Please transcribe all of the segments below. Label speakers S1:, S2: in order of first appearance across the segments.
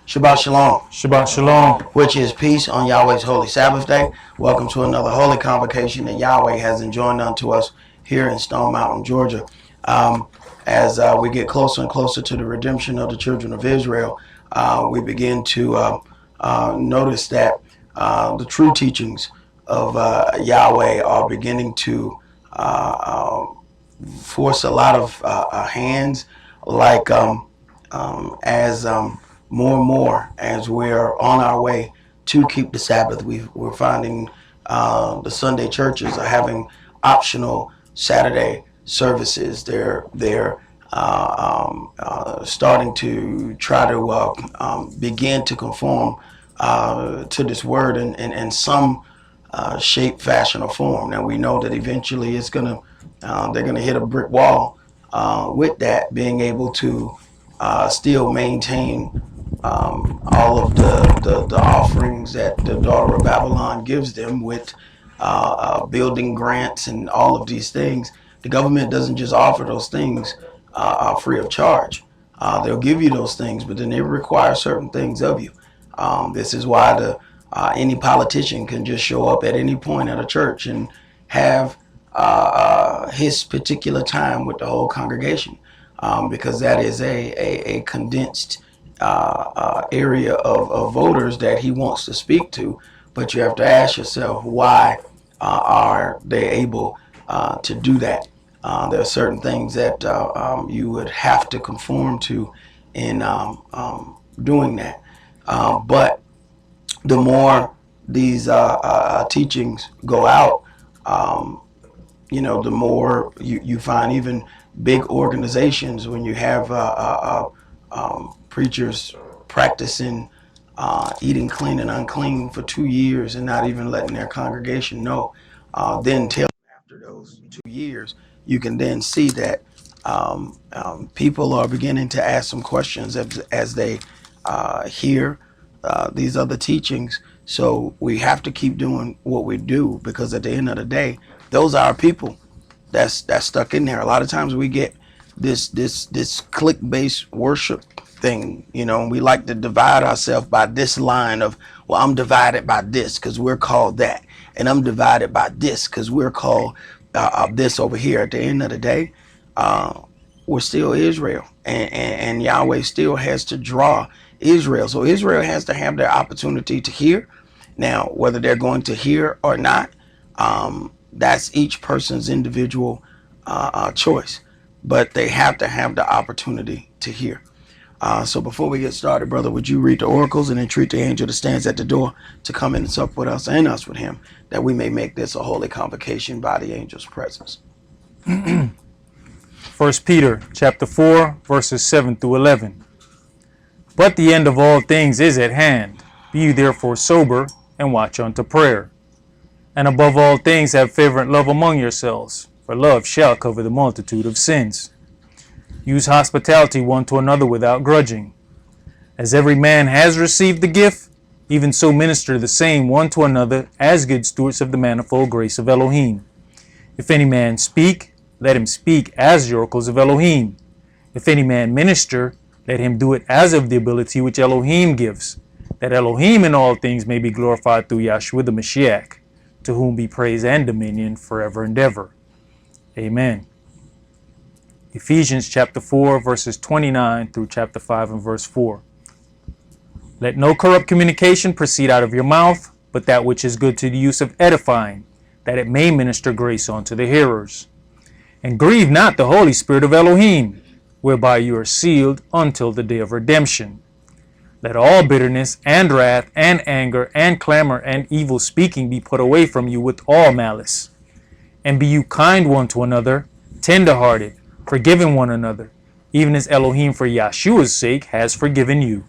S1: Shabbat Shalom,
S2: Shabbat Shalom.
S1: which is peace on Yahweh's holy Sabbath day. Welcome to another holy convocation that Yahweh has enjoined unto us here in Stone Mountain, Georgia. As we get closer and closer to the redemption of the children of Israel, we begin to notice that the true teachings of Yahweh are beginning to force a lot of hands, like as more and more as we're on our way to keep the Sabbath. We're finding the Sunday churches are having optional Saturday services. They're starting to try to begin to conform to this word in some shape, fashion, or form. Now we know that eventually it's they're gonna hit a brick wall with that, being able to still maintain all of the offerings that the daughter of Babylon gives them with building grants and all of these things. The government doesn't just offer those things free of charge. They'll give you those things, but then they require certain things of you. This is why any politician can just show up at any point at a church and have his particular time with the whole congregation, because that is a condensed area of voters that he wants to speak to. But you have to ask yourself, why are they able to do that? There are certain things that you would have to conform to in doing that. But the more these teachings go out, the more you find even big organizations, when you have preachers practicing eating clean and unclean for 2 years and not even letting their congregation know. Then after those 2 years, you can then see that people are beginning to ask some questions as they hear these other teachings. So we have to keep doing what we do, because at the end of the day, those are our people that's stuck in there. A lot of times we get this click-based worship thing, and we like to divide ourselves by this line of, well, I'm divided by this because we're called that, and I'm divided by this because we're called this over here. At the end of the day, we're still Israel, and Yahweh still has to draw Israel. So Israel has to have their opportunity to hear. Now, whether they're going to hear or not, that's each person's individual choice, but they have to have the opportunity to hear. So before we get started, brother, would you read the oracles and entreat the angel that stands at the door to come in and sup with us and us with him, that we may make this a holy convocation by the angel's presence?
S2: 1 Peter chapter 4, verses 7 through 11. But the end of all things is at hand. Be you therefore sober, and watch unto prayer. And above all things have fervent love among yourselves, for love shall cover the multitude of sins. Use hospitality one to another without grudging. As every man has received the gift, even so minister the same one to another as good stewards of the manifold grace of Elohim. If any man speak, let him speak as the oracles of Elohim. If any man minister, let him do it as of the ability which Elohim gives, that Elohim in all things may be glorified through Yahshua the Mashiach, to whom be praise and dominion forever and ever. Amen. Ephesians chapter 4, verses 29 through chapter 5 and verse 4. Let no corrupt communication proceed out of your mouth, but that which is good to the use of edifying, that it may minister grace unto the hearers. And grieve not the Holy Spirit of Elohim, whereby you are sealed until the day of redemption. Let all bitterness and wrath and anger and clamor and evil speaking be put away from you with all malice. And be you kind one to another, tender-hearted, forgiving one another, even as Elohim for Yahshua's sake has forgiven you.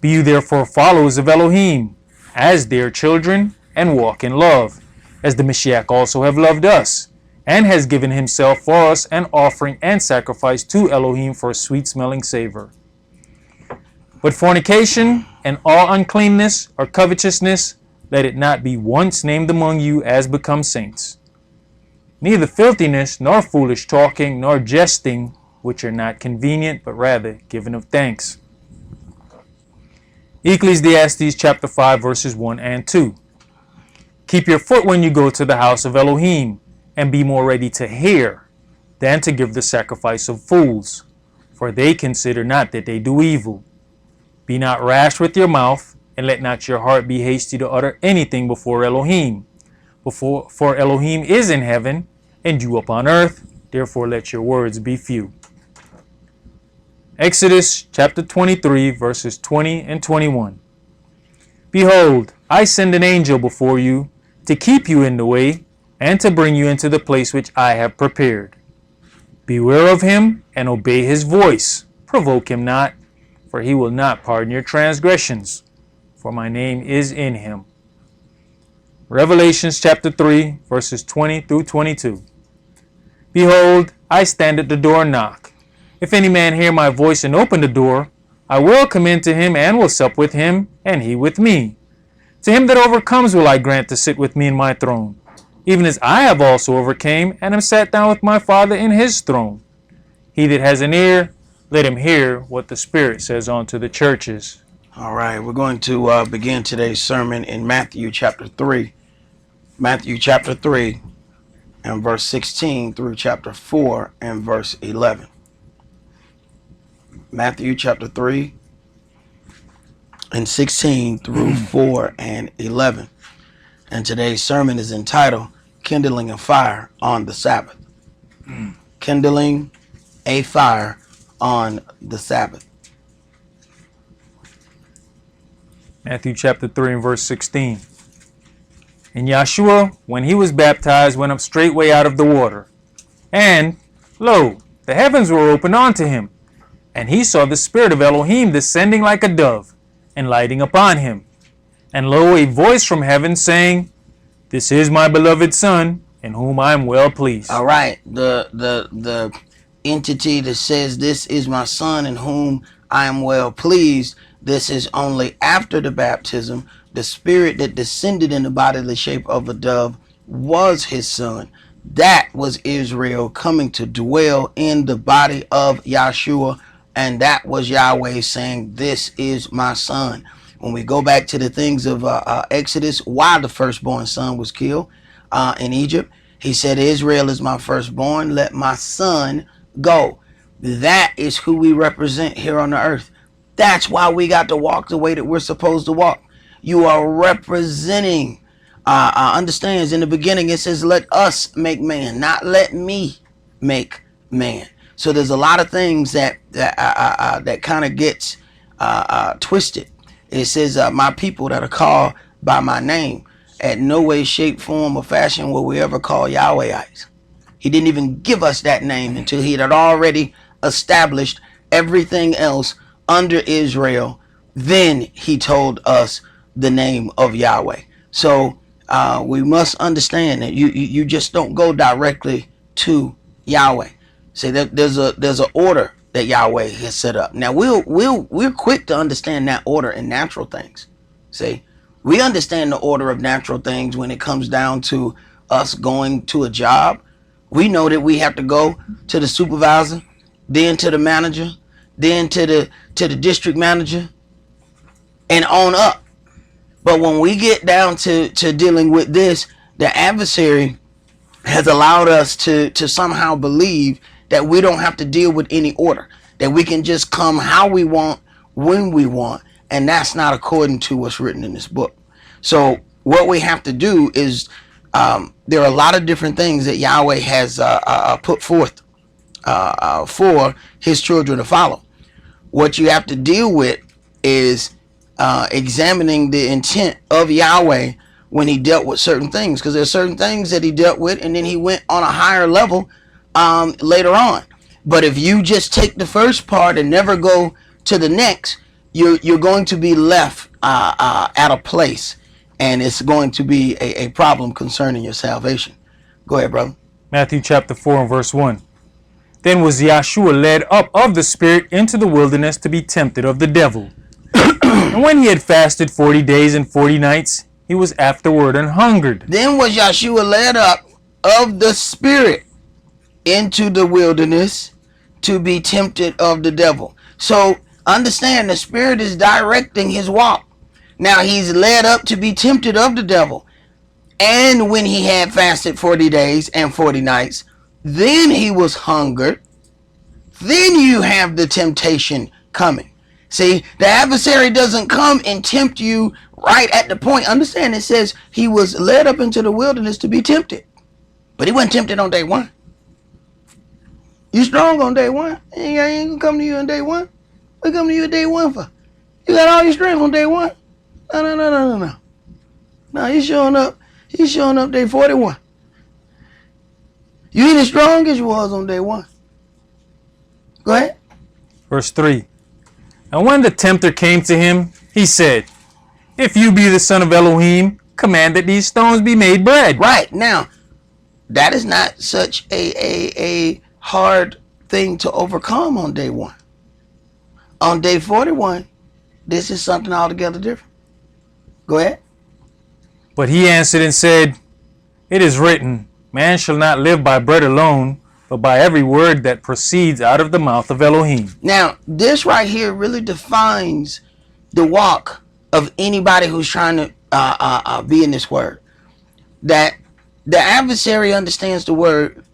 S2: Be you therefore followers of Elohim, as dear children, and walk in love, as the Mashiach also have loved us, and has given himself for us an offering and sacrifice to Elohim for a sweet-smelling savor. But fornication and all uncleanness or covetousness, let it not be once named among you as becomes saints. Neither filthiness, nor foolish talking, nor jesting, which are not convenient, but rather giving of thanks. Ecclesiastes chapter 5 verses 1 and 2. Keep your foot when you go to the house of Elohim, and be more ready to hear than to give the sacrifice of fools, for they consider not that they do evil. Be not rash with your mouth, and let not your heart be hasty to utter anything before Elohim. For Elohim is in heaven, and you upon earth, therefore let your words be few. Exodus chapter 23 verses 20 and 21. Behold, I send an angel before you, to keep you in the way, and to bring you into the place which I have prepared. Beware of him, and obey his voice. Provoke him not, for he will not pardon your transgressions, for my name is in him. Revelations chapter 3, verses 20 through 22. Behold, I stand at the door and knock. If any man hear my voice and open the door, I will come in to him and will sup with him, and he with me. To him that overcomes will I grant to sit with me in my throne, even as I have also overcame, and am sat down with my Father in his throne. He that has an ear, let him hear what the Spirit says unto the churches.
S1: All right, we're going to begin today's sermon in Matthew chapter 3. Matthew chapter 3 and verse 16 through chapter 4 and verse 11. Matthew chapter 3 and 16 through 4 and 11. And today's sermon is entitled Kindling a Fire on the Sabbath. Kindling a fire on the Sabbath.
S2: Matthew chapter 3 and verse 16. And Yeshua, when he was baptized, went up straightway out of the water. And, lo, the heavens were opened unto him. And he saw the Spirit of Elohim descending like a dove, and lighting upon him. And lo, a voice from heaven saying, This is my beloved Son, in whom I am well pleased.
S1: All right, the entity that says this is my Son in whom I am well pleased, this is only after the baptism. The Spirit that descended in the bodily shape of a dove was his Son. That was Israel coming to dwell in the body of Yeshua, and that was Yahweh saying, this is my Son. When we go back to the things of Exodus, why the firstborn son was killed in Egypt, he said, Israel is my firstborn, let my son go. That is who we represent here on the earth. That's why we got to walk the way that we're supposed to walk. You are representing, understands in the beginning it says, let us make man, not let me make man. So there's a lot of things that kind of gets twisted. It says, my people that are called by my name, at no way, shape, form, or fashion will we ever call Yahwehites. He didn't even give us that name until he had already established everything else under Israel. Then he told us the name of Yahweh. So we must understand that you just don't go directly to Yahweh. Say that there's an order that Yahweh has set up. Now we're quick to understand that order in natural things. See, we understand the order of natural things when it comes down to us going to a job. We know that we have to go to the supervisor, then to the manager, then to the district manager, and on up. But when we get down to dealing with this, the adversary has allowed us to somehow believe that we don't have to deal with any order, that we can just come how we want, when we want, and that's not according to what's written in this book. So what we have to do is, there are a lot of different things that Yahweh has put forth for his children to follow. What you have to deal with is examining the intent of Yahweh when he dealt with certain things, because there's certain things that he dealt with and then he went on a higher level later on. But if you just take the first part and never go to the next, you're going to be left at a place, and it's going to be a problem concerning your salvation. Go ahead, brother.
S2: Matthew chapter 4 and verse 1. Then was Yeshua led up of the Spirit into the wilderness to be tempted of the devil. And when he had fasted 40 days and 40 nights, he was afterward and hungered.
S1: Then was Yeshua led up of the Spirit into the wilderness to be tempted of the devil. So Understand, the Spirit is directing his walk. Now he's led up to be tempted of the devil. And when he had fasted 40 days and 40 nights, then he was hungered. Then you have the temptation coming. See, the adversary doesn't come and tempt you right at the point. Understand, it says he was led up into the wilderness to be tempted. But he wasn't tempted on day one. You strong on day one. He ain't gonna come to you on day one. What come to you on day one for? You got all your strength on day one. No. No, he's showing up. He's showing up day 41. You ain't as strong as you was on day one. Go ahead.
S2: Verse 3. And when the tempter came to him, he said, if you be the son of Elohim, command that these stones be made bread.
S1: Right. Now, that is not such a hard thing to overcome on day one. On day 41, this is something altogether different. Go ahead.
S2: But he answered and said, it is written, man shall not live by bread alone, but by every word that proceeds out of the mouth of Elohim.
S1: Now, this right here really defines the walk of anybody who's trying to be in this word. That the adversary understands the word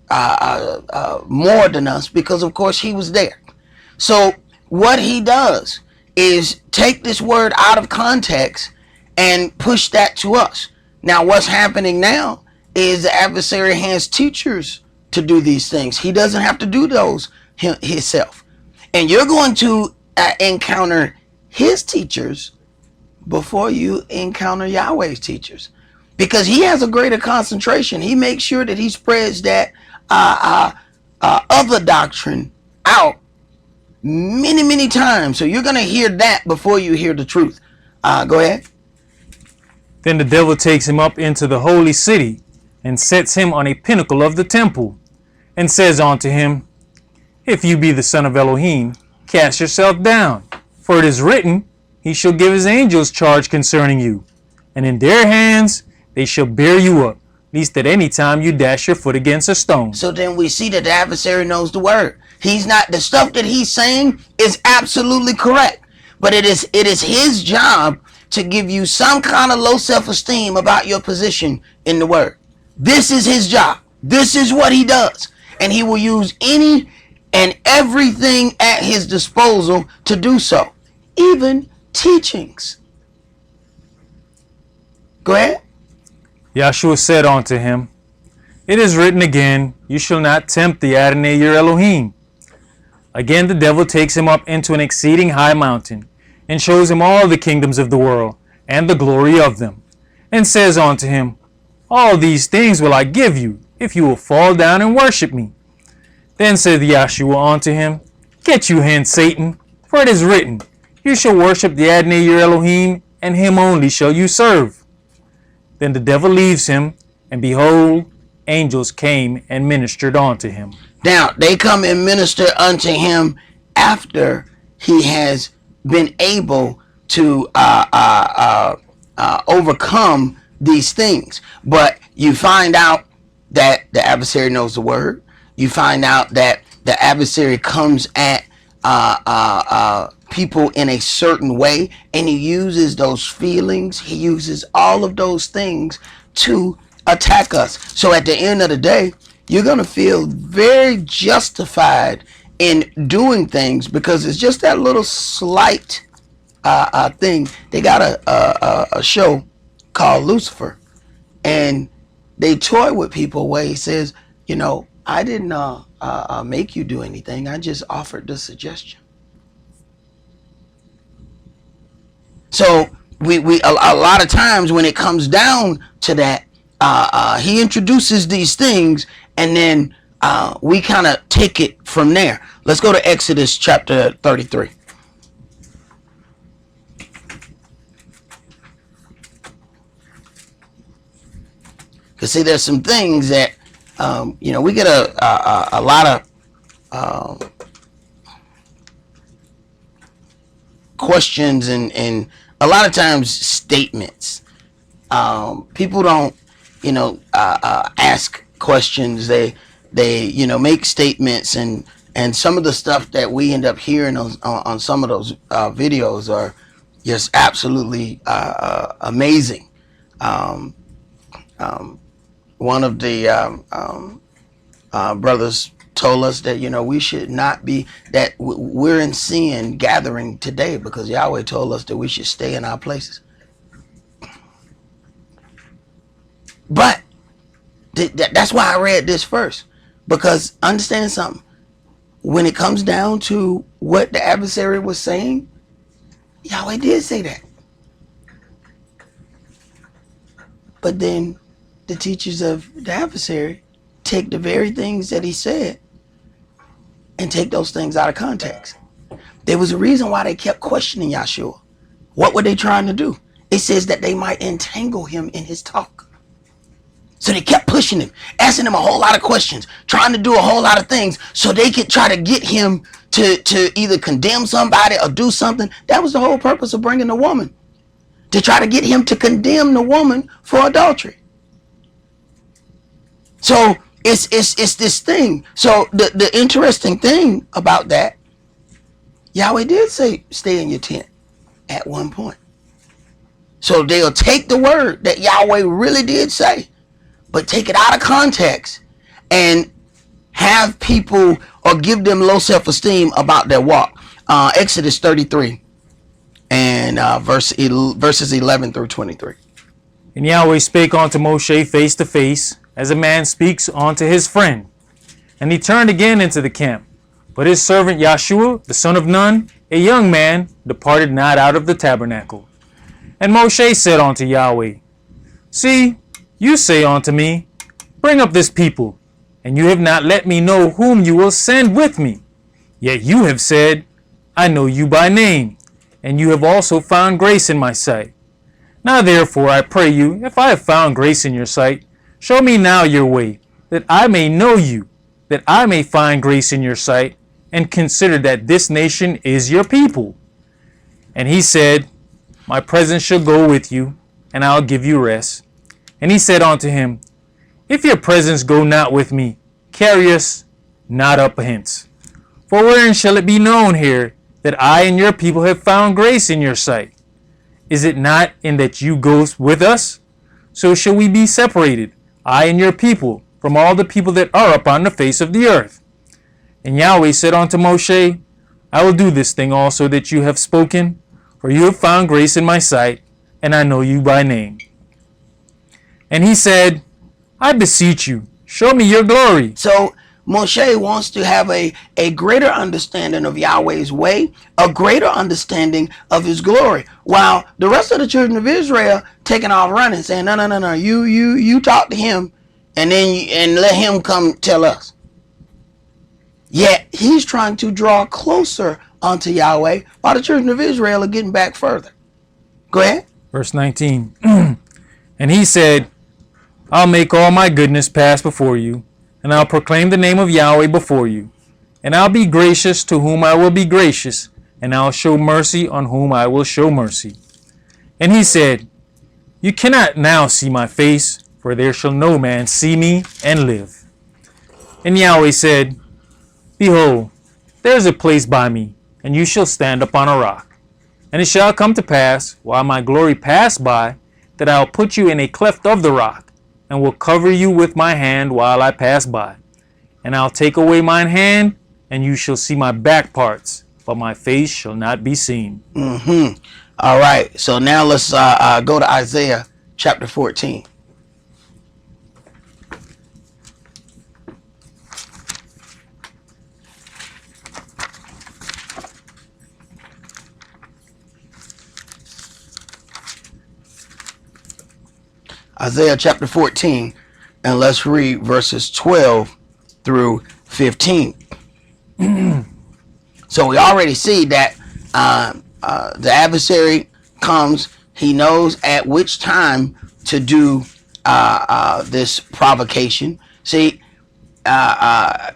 S1: more than us because, of course, he was there. So what he does is take this word out of context and push that to us. Now, what's happening now is the adversary has teachers to do these things. He doesn't have to do those himself. And you're going to encounter his teachers before you encounter Yahweh's teachers, because he has a greater concentration. He makes sure that he spreads that other doctrine out many times. So you're going to hear that before you hear the truth. Go ahead.
S2: Then the devil takes him up into the holy city and sets him on a pinnacle of the temple and says unto him, if you be the son of Elohim, cast yourself down, for it is written, he shall give his angels charge concerning you, and in their hands they shall bear you up, lest at any time you dash your foot against a stone.
S1: So then we see that the adversary knows the word. He's not, the stuff that he's saying is absolutely correct, but it is his job to give you some kind of low self-esteem about your position in the word. This is his job. This is what he does. And he will use any and everything at his disposal to do so. Even teachings. Go ahead.
S2: Yahshua said unto him, it is written again, you shall not tempt the Adonai your Elohim. Again the devil takes him up into an exceeding high mountain, and shows him all the kingdoms of the world, and the glory of them, and says unto him, all these things will I give you, if you will fall down and worship me. Then said Yahshua unto him, get you hence, Satan, for it is written, you shall worship the Adonai your Elohim, and him only shall you serve. Then the devil leaves him, and behold, angels came and ministered unto him.
S1: Now, they come and minister unto him after he has been able to overcome these things. But you find out that the adversary knows the word. You find out that the adversary comes at people in a certain way, and he uses those feelings. He uses all of those things to attack us. So at the end of the day, you're going to feel very justified in doing things because it's just that little slight thing. They got a show called Lucifer, and they toy with people where he says, you know, I didn't make you do anything. I just offered the suggestion. So we a lot of times when it comes down to that, he introduces these things, and then we kind of take it from there. Let's go to Exodus chapter 33. Because see, there's some things that you know, we get a lot of questions and a lot of times statements. People don't, you know, ask questions. They you know, make statements and And some of the stuff that we end up hearing on some of those videos are just absolutely amazing. Um, One of the brothers told us that, we should not be, that we're in sin gathering today because Yahweh told us that we should stay in our places. But that's why I read this first, because understand something. When it comes down to what the adversary was saying, Yahweh did say that. But then the teachers of the adversary take the very things that he said and take those things out of context. There was a reason why they kept questioning Yeshua. What were they trying to do? It says that they might entangle him in his talk. So they kept pushing him, asking him a whole lot of questions, trying to do a whole lot of things so they could try to get him to either condemn somebody or do something. That was the whole purpose of bringing the woman, to try to get him to condemn the woman for adultery. So it's this thing. So the interesting thing about that, Yahweh did say, stay in your tent at one point. So they'll take the word that Yahweh really did say, but take it out of context and have people or give them low self-esteem about their walk. Exodus 33 and verses 11 through 23.
S2: And Yahweh spake unto Moshe face to face, as a man speaks unto his friend. And he turned again into the camp. But his servant Yeshua, the son of Nun, a young man, departed not out of the tabernacle. And Moshe said unto Yahweh, See, you say unto me, Bring up this people, and you have not let me know whom you will send with me. Yet you have said, I know you by name, and you have also found grace in my sight. Now therefore I pray you, if I have found grace in your sight, show me now your way, that I may know you, that I may find grace in your sight, and consider that this nation is your people. And he said, My presence shall go with you, and I'll give you rest. And he said unto him, If your presence go not with me, carry us not up hence. For wherein shall it be known here that I and your people have found grace in your sight? Is it not in that you go with us? So shall we be separated, I and your people, from all the people that are upon the face of the earth. And Yahweh said unto Moshe, I will do this thing also that you have spoken, for you have found grace in my sight, and I know you by name. And he said, I beseech you, show me your glory.
S1: So Moshe wants to have a greater understanding of Yahweh's way, a greater understanding of his glory. While the rest of the children of Israel taking off running, saying, no, you talk to him and let him come tell us. Yet he's trying to draw closer unto Yahweh while the children of Israel are getting back further. Go ahead.
S2: Verse 19. And he said, I'll make all my goodness pass before you, and I'll proclaim the name of Yahweh before you. And I'll be gracious to whom I will be gracious, and I'll show mercy on whom I will show mercy. And he said, You cannot now see my face, for there shall no man see me and live. And Yahweh said, Behold, there is a place by me, and you shall stand upon a rock. And it shall come to pass, while my glory pass by, that I will put you in a cleft of the rock, and will cover you with my hand while I pass by. And I'll take away mine hand, and you shall see my back parts, but my face shall not be seen.
S1: All right, so now let's go to Isaiah chapter 14. Isaiah chapter 14, and let's read verses 12 through 15. So we already see that the adversary comes. He knows at which time to do this provocation. See,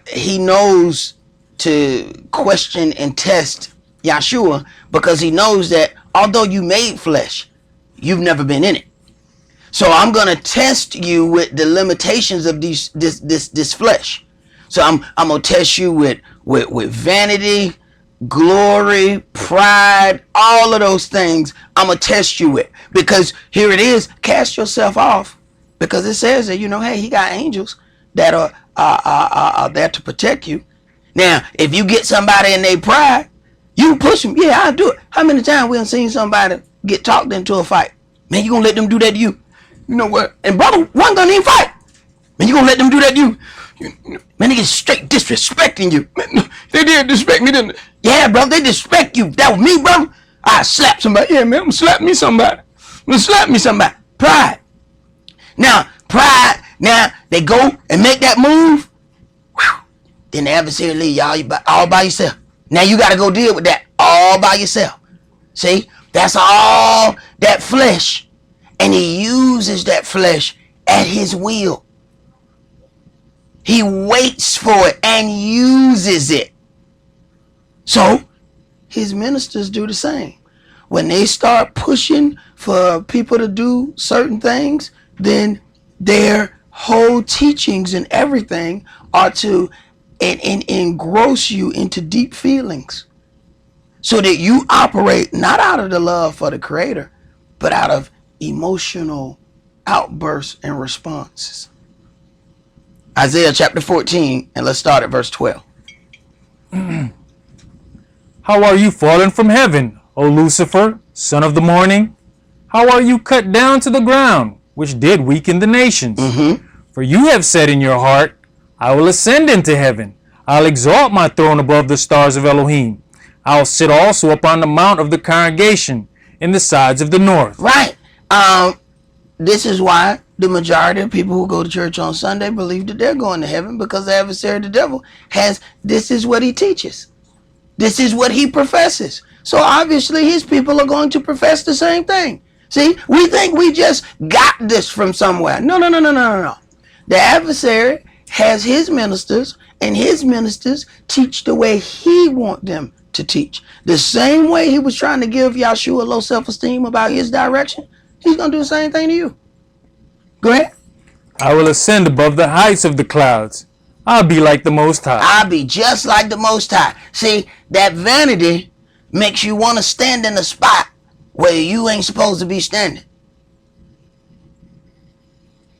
S1: he knows to question and test Yeshua, because he knows that although you made flesh, you've never been in it. So I'm going to test you with the limitations of this flesh. So I'm gonna test you with vanity, glory, pride, all of those things. I'm gonna test you with, because here it is. Cast yourself off, because it says that, hey, he got angels that are there to protect you. Now, if you get somebody in their pride, you push them. Yeah, I'll do it. How many times we done seen somebody get talked into a fight? Man, you gonna let them do that to you? You know what? And brother, one gonna even fight. Man, you gonna let them do that to you? Man, they get straight disrespecting you. Man, they did disrespect me, didn't they? Yeah, brother, they disrespect you. That was me, brother. I slap somebody. Yeah, man, I'm gonna slap me somebody. I'm gonna slap me somebody. Pride. Now, pride. Now, they go and make that move. Whew. Then the adversary leave y'all all by yourself. Now you got to go deal with that all by yourself. See, that's all that flesh. And he uses that flesh at his will. He waits for it and uses it. So his ministers do the same. When they start pushing for people to do certain things, then their whole teachings and everything are to engross you into deep feelings, so that you operate not out of the love for the Creator, but out of emotional outbursts and responses. Isaiah chapter 14, and let's start at verse 12.
S2: How are you fallen from heaven, O Lucifer, son of the morning? How are you cut down to the ground, which did weaken the nations? For you have said in your heart, I will ascend into heaven. I'll exalt my throne above the stars of Elohim. I'll sit also upon the mount of the congregation in the sides of the north.
S1: Right. This is why the majority of people who go to church on Sunday believe that they're going to heaven, because the adversary, the devil, this is what he teaches. This is what he professes. So obviously his people are going to profess the same thing. See, we think we just got this from somewhere. No. The adversary has his ministers, and his ministers teach the way he wants them to teach. The same way he was trying to give Yahshua low self-esteem about his direction, he's going to do the same thing to you. Go ahead.
S2: I will ascend above the heights of the clouds. I'll be like the Most High.
S1: I'll be just like the Most High. See, that vanity makes you want to stand in a spot where you ain't supposed to be standing.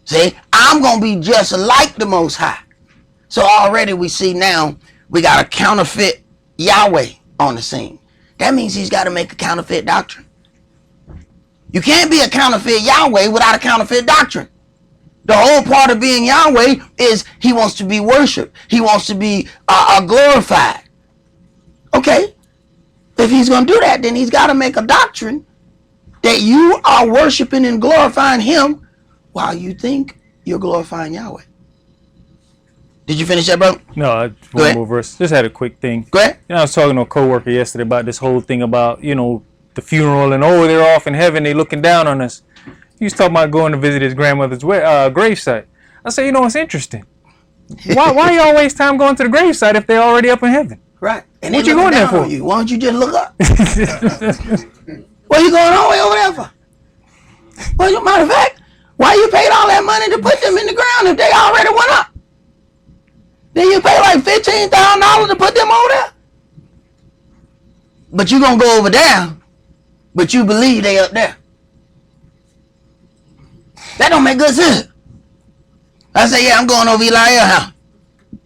S1: See, I'm going to be just like the Most High. So already we see now we got a counterfeit Yahweh on the scene. That means he's got to make a counterfeit doctrine. You can't be a counterfeit Yahweh without a counterfeit doctrine. The whole part of being Yahweh is he wants to be worshipped. He wants to be glorified. Okay, if he's going to do that, then he's got to make a doctrine that you are worshiping and glorifying him while you think you're glorifying Yahweh. Did you finish that, bro?
S2: No, one more verse. Just had a quick thing.
S1: Go ahead.
S2: I was talking to a coworker yesterday about this whole thing about, the funeral and, they're off in heaven, they looking down on us. He was talking about going to visit his grandmother's gravesite. I said, it's interesting. Why y'all waste time going to the gravesite if they're already up in heaven?
S1: Right. And
S2: what you going there for?
S1: Why don't you just look up? What are you going all the way over there for? Well, matter of fact, why you paid all that money to put them in the ground if they already went up? Then you pay like $15,000 to put them over there. But you gonna go over there, but you believe they up there. That don't make good sense. I say, yeah, I'm going over Eli's house.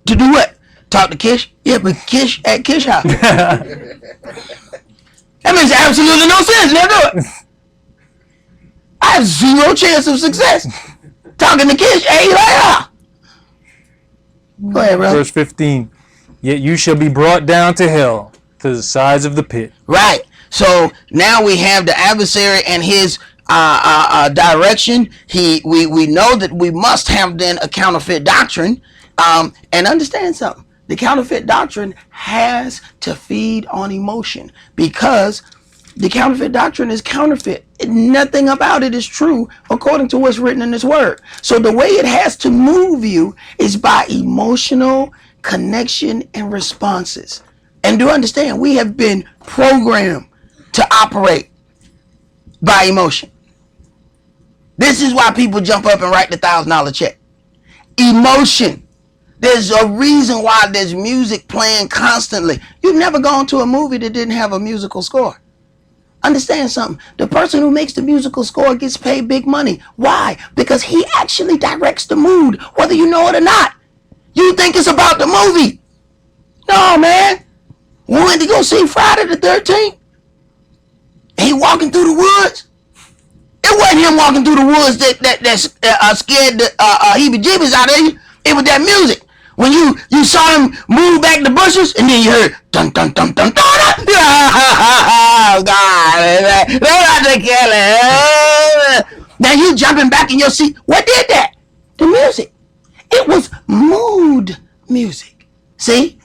S1: To do what? Talk to Kish? Yeah, but Kish at Kish house. That makes absolutely no sense. Never do it. I have zero chance of success talking to Kish at Eli's house. Go ahead, bro.
S2: Verse 15. Yet you shall be brought down to hell, to the sides of the pit.
S1: Right. So now we have the adversary and his direction. We know that we must have then a counterfeit doctrine. And understand something. The counterfeit doctrine has to feed on emotion, because the counterfeit doctrine is counterfeit. Nothing about it is true according to what's written in this word. So the way it has to move you is by emotional connection and responses. And do understand, we have been programmed to operate by emotion. This is why people jump up and write the $1,000 check. Emotion. There's a reason why there's music playing constantly. You've never gone to a movie that didn't have a musical score. Understand something. The person who makes the musical score gets paid big money. Why? Because he actually directs the mood, whether you know it or not. You think it's about the movie. No, man. We went to go see Friday the 13th. He walking through the woods. It wasn't him walking through the woods that scared the heebie-jeebies out of you. It was that music. When you saw him move back the bushes, and then you heard dun dun dun dun dun dun. Oh God, they're not to kill him. Now you jumping back in your seat. What did that? The music. It was mood music. See,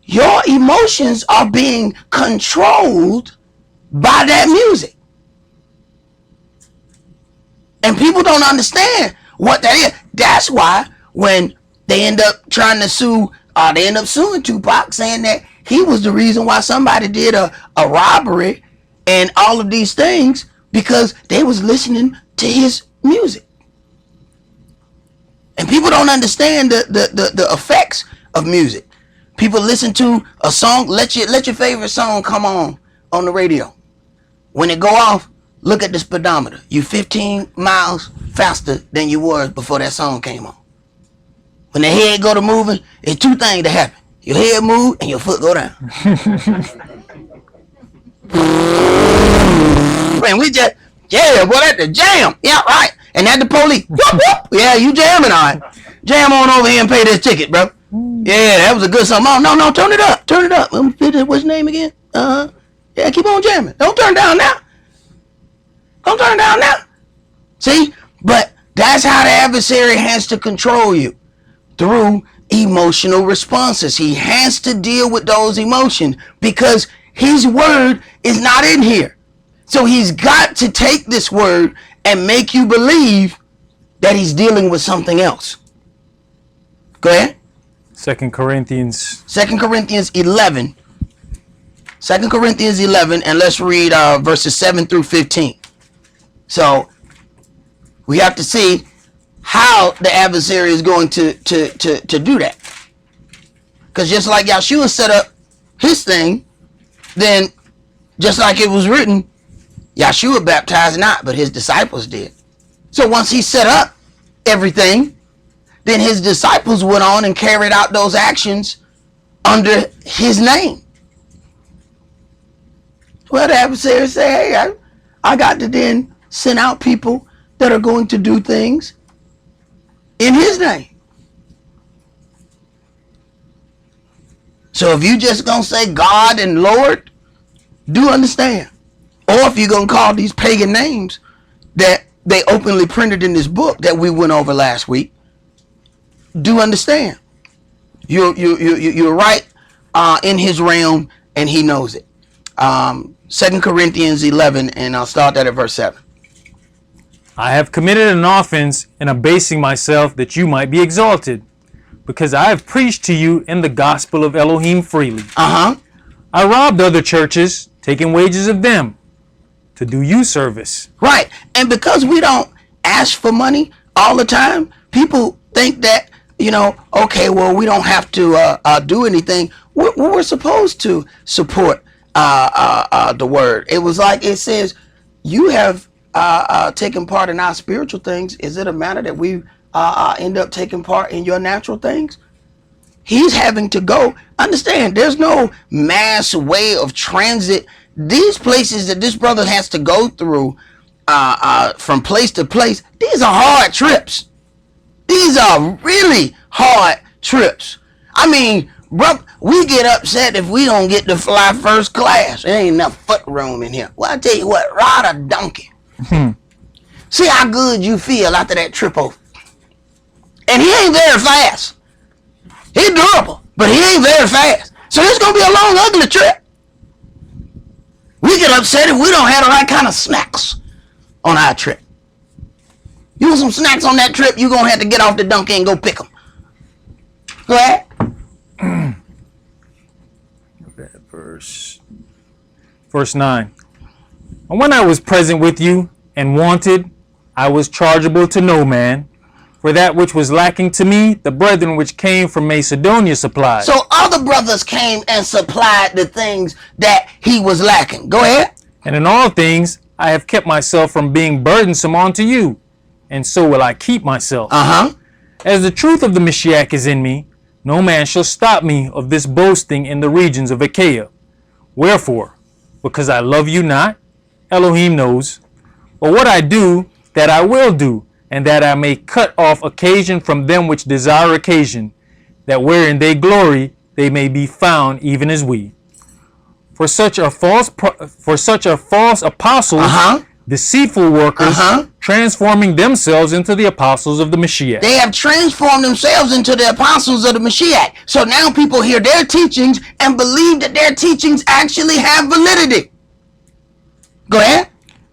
S1: your emotions are being controlled by that music, and people don't understand what that is. That's why when they end up trying to sue, they end up suing Tupac, saying that he was the reason why somebody did a robbery and all of these things, because they was listening to his music. And people don't understand the effects of music. People listen to a song, let your favorite song come on the radio. When it go off, look at the speedometer. You 15 miles faster than you was before that song came on. When the head go to moving, it's two things that happen. Your head move and your foot go down. Man, we just, yeah, boy, that's the jam. Yeah, right. And that's the police. Whoop, whoop. Yeah, you jamming, all right. Jam on over here and pay this ticket, bro. Yeah, that was a good song. Oh, no, turn it up. Turn it up. What's your name again? Yeah, keep on jamming. Don't turn down now. Don't turn down now. See? But that's how the adversary has to control you. Through emotional responses. He has to deal with those emotions because his word is not in here. So he's got to take this word and make you believe that he's dealing with something else. Go ahead.
S2: 2 Corinthians
S1: 11. 2 Corinthians 11, and let's read verses 7 through 15. So we have to see how the adversary is going to do that. Because just like Yeshua set up his thing, then just like it was written, Yeshua baptized not, but his disciples did. So once he set up everything, then his disciples went on and carried out those actions under his name. Well, the adversary say, hey, I got to then send out people that are going to do things in his name. So if you just gonna say God and Lord, do understand. Or if you're gonna call these pagan names that they openly printed in this book that we went over last week, do understand. You're right in his realm, and he knows it. 2 Corinthians 11, and I'll start that at verse 7.
S2: I have committed an offense in abasing myself that you might be exalted, because I have preached to you in the gospel of Elohim freely. I robbed other churches, taking wages of them, to do you service.
S1: Right. And because we don't ask for money all the time, people think that, okay, well, we don't have to do anything. We're supposed to support the word. It was like it says, you have taken part in our spiritual things. Is it a matter that we end up taking part in your natural things? He's having to go. Understand, there's no mass way of transit. These places that this brother has to go through from place to place, these are hard trips. These are really hard trips. I mean, bro, we get upset if we don't get to fly first class. There ain't enough foot room in here. Well, I tell you what, ride a donkey. See how good you feel after that trip over. And he ain't very fast. He's durable, but he ain't very fast. So it's going to be a long, ugly trip. We get upset if we don't have the right kind of snacks on our trip. You want some snacks on that trip, you're going to have to get off the donkey and go pick them. Go ahead.
S2: Verse 9. And when I was present with you and wanted, I was chargeable to no man, For that which was lacking to me, the brethren which came from Macedonia supplied.
S1: So other brothers came and supplied the things that he was lacking. Go ahead.
S2: And in all things, I have kept myself from being burdensome unto you, and so will I keep myself. As the truth of the Mashiach is in me, no man shall stop me of this boasting in the regions of Achaia. Wherefore, because I love you not, Elohim knows, but what I do, that I will do, and that I may cut off occasion from them which desire occasion, that wherein they glory, they may be found even as we. For such are false apostles, deceitful workers, transforming themselves into the apostles of the Mashiach.
S1: They have transformed themselves into the apostles of the Mashiach. So now people hear their teachings and believe that their teachings actually have validity. Go ahead.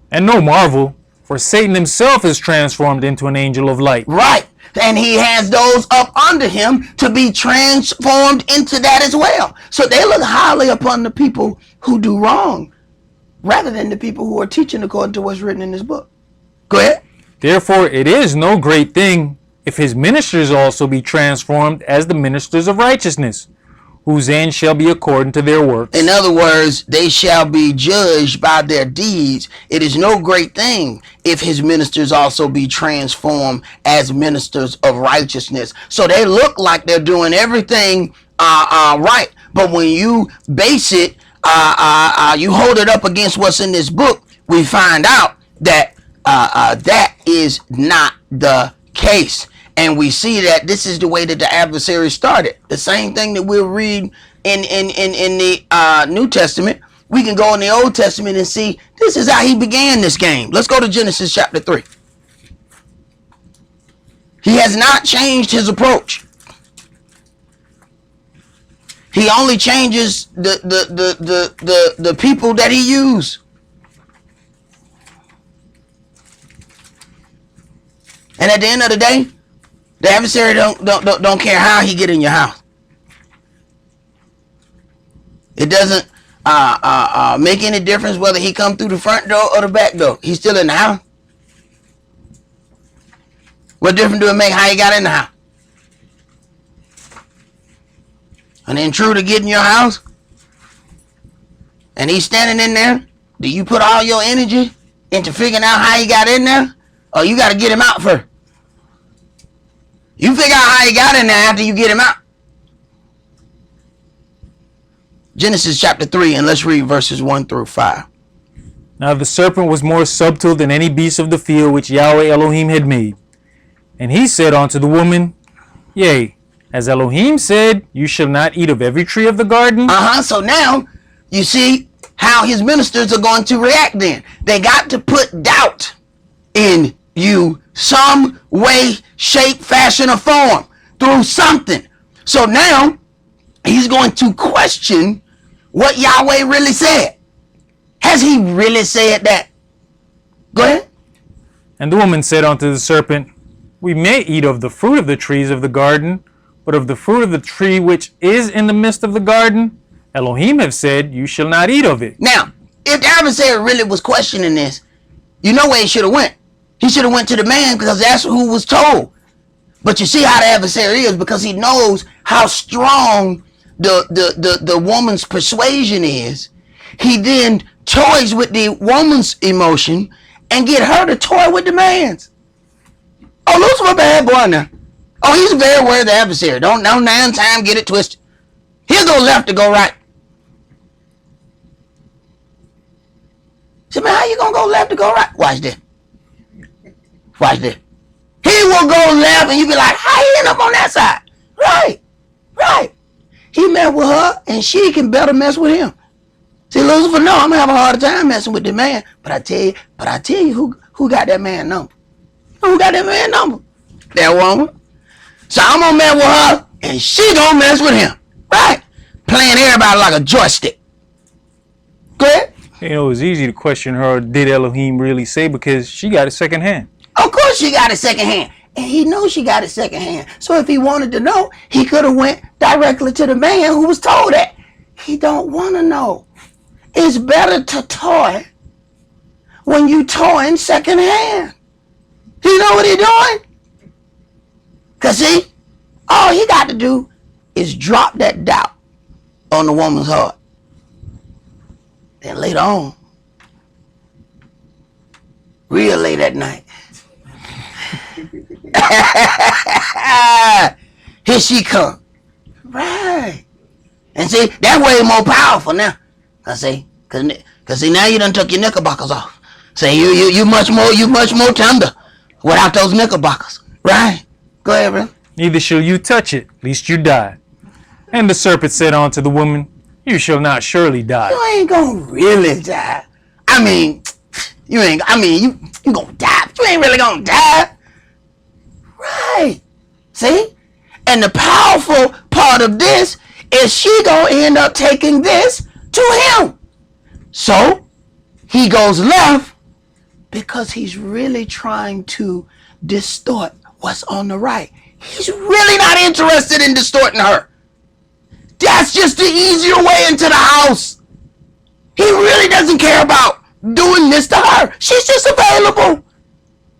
S2: And no marvel, for Satan himself is transformed into an angel of light.
S1: Right. And he has those up under him to be transformed into that as well. So they look highly upon the people who do wrong rather than the people who are teaching according to what's written in this book. Go ahead.
S2: Therefore, it is no great thing if his ministers also be transformed as the ministers of righteousness, whose end shall be according to their works.
S1: In other words, they shall be judged by their deeds. It is no great thing if his ministers also be transformed as ministers of righteousness. So they look like they're doing everything right. But when you base it, you hold it up against what's in this book, we find out that that is not the case. And we see that this is the way that the adversary started. The same thing that we'll read in the New Testament. We can go in the Old Testament and see this is how he began this game. Let's go to Genesis chapter 3. He has not changed his approach. He only changes the people that he used. And at the end of the day, the adversary don't care how he get in your house. It doesn't make any difference whether he come through the front door or the back door. He's still in the house. What difference do it make how he got in the house? An intruder get in your house and he's standing in there. Do you put all your energy into figuring out how he got in there? Or you got to get him out first? You figure out how he got in there after you get him out. Genesis chapter 3, and let's read verses 1 through 5.
S2: Now the serpent was more subtle than any beast of the field which Yahweh Elohim had made. And he said unto the woman, Yea, as Elohim said, you shall not eat of every tree of the garden.
S1: So now you see how his ministers are going to react then. They got to put doubt in you some way, shape, fashion, or form through something. So now he's going to question what Yahweh really said. Has he really said that? Go ahead.
S2: And the woman said unto the serpent, We may eat of the fruit of the trees of the garden, but of the fruit of the tree which is in the midst of the garden, Elohim have said, You shall not eat of it.
S1: Now, if the adversary really was questioning this, you know where he should have went. He should have went to the man because that's who was told. But you see how the adversary is, because he knows how strong the woman's persuasion is. He then toys with the woman's emotion and get her to toy with the man's. Oh, Lucifer bad boy now. Oh, he's very aware of the adversary. Don't now time get it twisted. He'll go left to go right. So man, how you gonna go left to go right? Watch this. Watch this. He will go left and you be like, how he end up on that side? Right. He met with her and she can better mess with him. See, Lucifer, no, I'm gonna have a hard time messing with the man. But I tell you who got that man number. Who got that man number? That woman. So I'm gonna mess with her and she gonna mess with him. Right? Playing everybody like a joystick. Go ahead.
S2: You know, it was easy to question her, did Elohim really say, because she got it second hand.
S1: Of course she got it second hand. And he knows she got it second hand. So if he wanted to know, he could have went directly to the man who was told that. He don't want to know. It's better to toy when you toying second hand. You know what he doing? Because see, all he got to do is drop that doubt on the woman's heart. Then later on, real late at night, here she come. Right. And see, that's way more powerful now. I say, cause see, now you done took your knickerbockers off. Say you much more tender without those knickerbockers. Right. Go ahead, bro.
S2: Neither shall you touch it, lest you die. And the serpent said unto the woman, you shall not surely die.
S1: You ain't gonna really die. I mean, you gonna die, but you ain't really gonna die. Right. See? And the powerful part of this is she gonna end up taking this to him. So he goes left because he's really trying to distort what's on the right. He's really not interested in distorting her. That's just the easier way into the house. He really doesn't care about doing this to her. She's just available.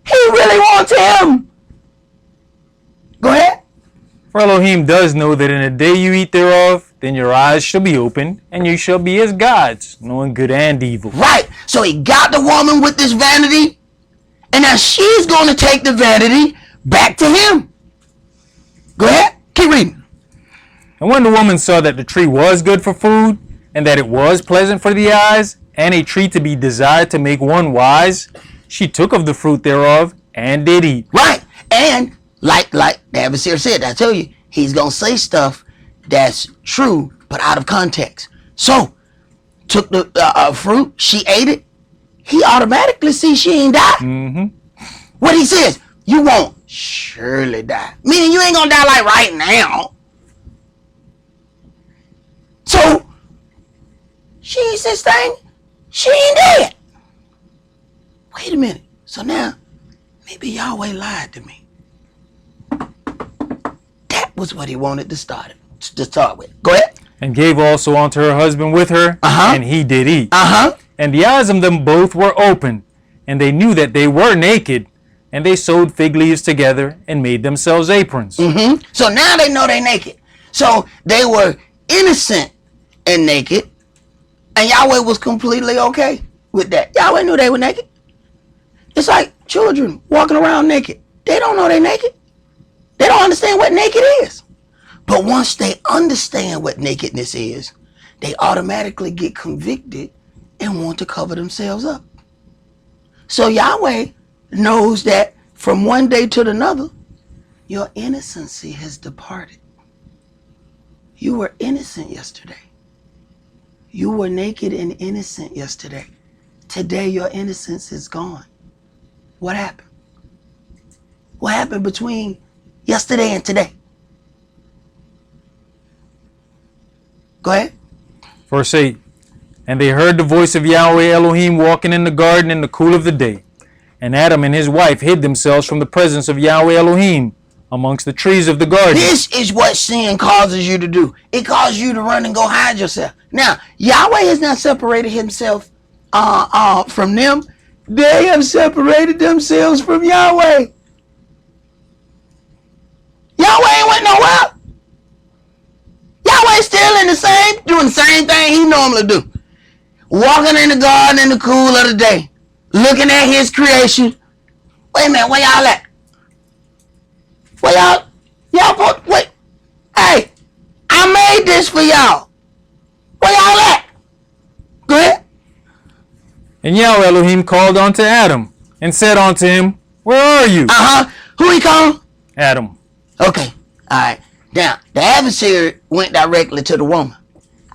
S1: He really wants him. Go ahead.
S2: For Elohim does know that in the day you eat thereof, then your eyes shall be opened, and you shall be as gods, knowing good and evil.
S1: Right. So he got the woman with this vanity, and now she's going to take the vanity back to him. Go ahead. Keep reading.
S2: And when the woman saw that the tree was good for food, and that it was pleasant for the eyes, and a tree to be desired to make one wise, she took of the fruit thereof, and did eat.
S1: Right. And like the adversary said, I tell you, he's going to say stuff that's true, but out of context. So, took the fruit, she ate it, he automatically sees she ain't died.
S2: Mm-hmm.
S1: What he says, you won't surely die. Meaning you ain't going to die like right now. So, she eats this thing, she ain't dead. Wait a minute. So now, maybe Yahweh lied to me. That was what he wanted to start with. Go ahead.
S2: And gave also unto her husband with her, and he did eat. And the eyes of them both were opened, and they knew that they were naked, and they sewed fig leaves together and made themselves aprons.
S1: So now they know they're naked. So they were innocent and naked, and Yahweh was completely okay with that. Yahweh knew they were naked. It's like children walking around naked. They don't know they're naked. They don't understand what naked is. But once they understand what nakedness is, they automatically get convicted and want to cover themselves up. So Yahweh knows that from one day to another, your innocency has departed. You were innocent yesterday. You were naked and innocent yesterday. Today your innocence is gone. What happened? What happened between yesterday and today? Go ahead.
S2: Verse 8. And they heard the voice of Yahweh Elohim walking in the garden in the cool of the day. And Adam and his wife hid themselves from the presence of Yahweh Elohim amongst the trees of the garden.
S1: This is what sin causes you to do. It causes you to run and go hide yourself. Now, Yahweh has not separated himself from them. They have separated themselves from Yahweh. Yahweh ain't went nowhere. Yahweh's still doing the same thing he normally do. Walking in the garden in the cool of the day. Looking at his creation. Wait a minute, where y'all at? Where wait. Hey, I made this for y'all. Where y'all at? Go ahead.
S2: And Yahweh Elohim called unto Adam and said unto him, where are you?
S1: Who he called?
S2: Adam.
S1: Okay. All right. Now, the adversary went directly to the woman.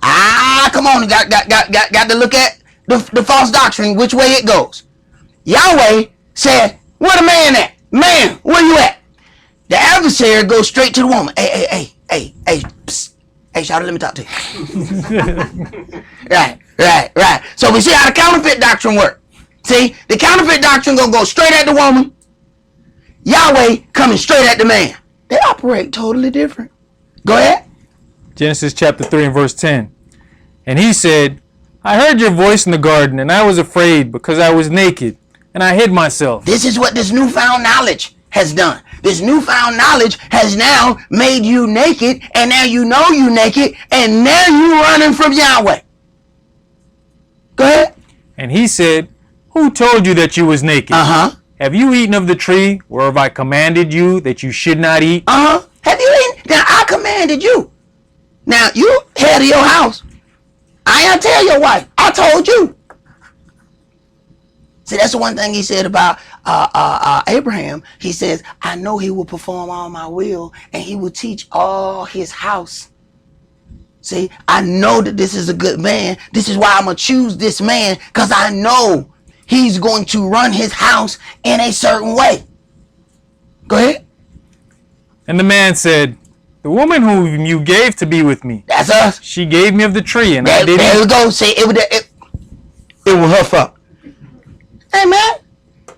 S1: Come on. Got to look at the false doctrine, which way it goes. Yahweh said, where the man at? Man, where you at? The adversary goes straight to the woman. Hey, psst. Hey, shout, let me talk to you. Right. So we see how the counterfeit doctrine works. See, the counterfeit doctrine gonna go straight at the woman. Yahweh coming straight at the man. They operate totally different. Go ahead.
S2: Genesis chapter 3 and verse 10. And he said, I heard your voice in the garden, and I was afraid because I was naked, and I hid myself.
S1: This is what this newfound knowledge has done. This newfound knowledge has now made you naked, and now you know you naked, and now you running from Yahweh. Go ahead.
S2: And he said, who told you that you was naked? Have you eaten of the tree whereof I commanded you that you should not eat?
S1: Have you eaten? Now I commanded you. Now you head of your house. I ain't tell your wife. I told you. See, that's the one thing he said about Abraham. He says, I know he will perform all my will, and he will teach all his house. See, I know that this is a good man. This is why I'm going to choose this man, because I know he's going to run his house in a certain way. Go ahead.
S2: And the man said, the woman whom you gave to be with me.
S1: That's us.
S2: She gave me of the tree, and I didn't.
S1: There we go. See, it was her fault. Hey, man,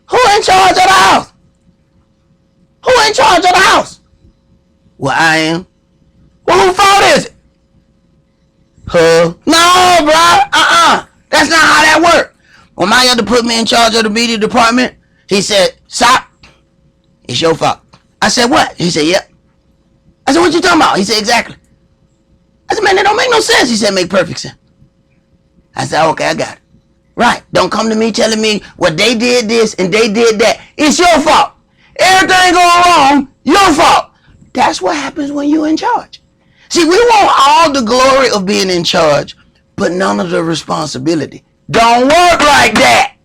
S1: who in charge of the house? Who in charge of the house? Well, I am. Well, whose fault is it? Her. No, bro. That's not how that works. When my other put me in charge of the media department, he said, stop. It's your fault. I said, what? He said, yep. I said, what you talking about? He said, exactly. I said, man, that don't make no sense. He said, make perfect sense. I said, okay, I got it. Right. Don't come to me telling me, well, they did this and they did that. It's your fault. Everything going wrong, your fault. That's what happens when you're in charge. See, we want all the glory of being in charge, but none of the responsibility. Don't work like that.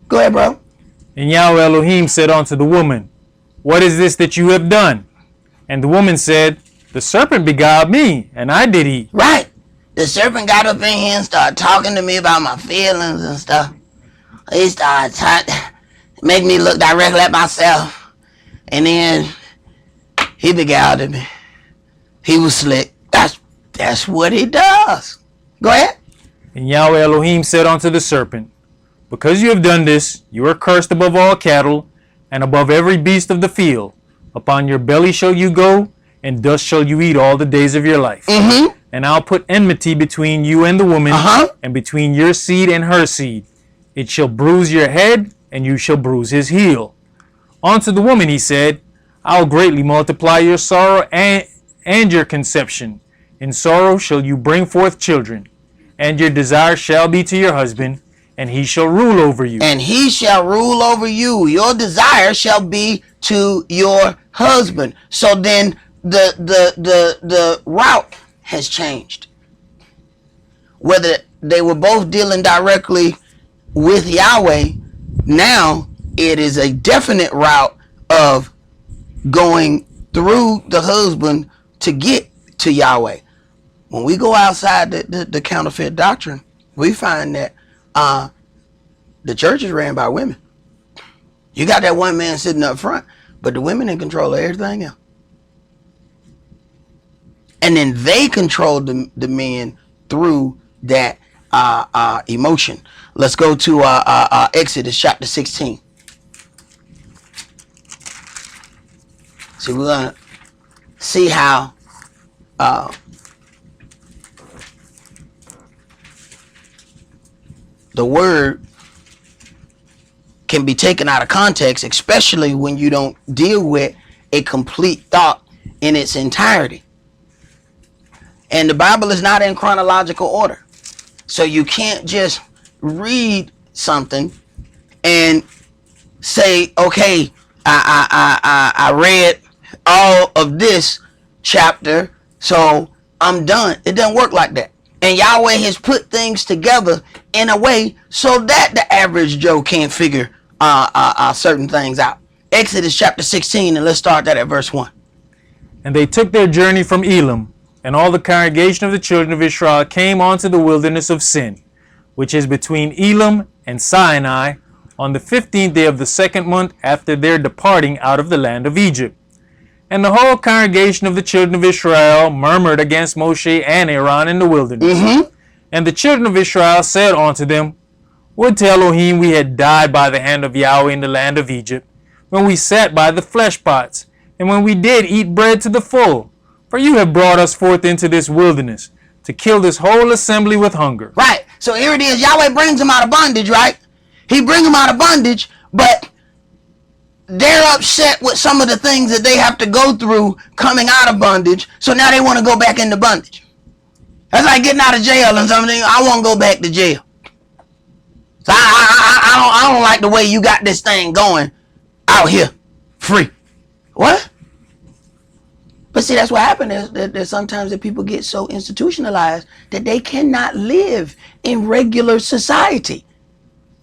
S1: Go ahead, bro.
S2: And Yahweh Elohim said unto the woman, what is this that you have done? And the woman said, the serpent beguiled me, and I did eat.
S1: Right. The serpent got up in here and started talking to me about my feelings and stuff. He started trying to make me look directly at myself. And then he beguiled me. He was slick. That's what he does. Go ahead.
S2: And Yahweh Elohim said unto the serpent, because you have done this, you are cursed above all cattle, and above every beast of the field. Upon your belly shall you go, and dust shall you eat all the days of your life. And I'll put enmity between you and the woman, and between your seed and her seed. It shall bruise your head, and you shall bruise his heel. Unto the woman he said, I'll greatly multiply your sorrow and your conception. In sorrow shall you bring forth children, and your desire shall be to your husband, and he shall rule over you.
S1: And he shall rule over you. Your desire shall be to your husband. So then the route has changed. Whether they were both dealing directly with Yahweh, now it is a definite route of going through the husband to get to Yahweh. When we go outside the counterfeit doctrine, we find that the church is ran by women. You got that one man sitting up front, but the women in control of everything else. And then they control the men through that emotion. Let's go to Exodus chapter 16. So we're going to see how the word can be taken out of context, especially when you don't deal with a complete thought in its entirety. And the Bible is not in chronological order. So you can't just read something and say, okay, I read all of this chapter, so I'm done. It doesn't work like that. And Yahweh has put things together in a way so that the average Joe can't figure certain things out. Exodus chapter 16, and let's start that at verse 1.
S2: And they took their journey from Elim, and all the congregation of the children of Israel came unto the wilderness of Sin, which is between Elim and Sinai, on the 15th day of the second month after their departing out of the land of Egypt. And the whole congregation of the children of Israel murmured against Moshe and Aaron in the wilderness. And the children of Israel said unto them, Would to Elohim we had died by the hand of Yahweh in the land of Egypt, when we sat by the flesh pots, and when we did eat bread to the full. For you have brought us forth into this wilderness, to kill this whole assembly with hunger.
S1: Right. So here it is. Yahweh brings them out of bondage, right? He brings them out of bondage, but they're upset with some of the things that they have to go through coming out of bondage, so now they want to go back into bondage. That's like getting out of jail and something. I want to go back to jail. So I don't like the way you got this thing going out here free. What? But see, that's what happened is that sometimes that people get so institutionalized that they cannot live in regular society.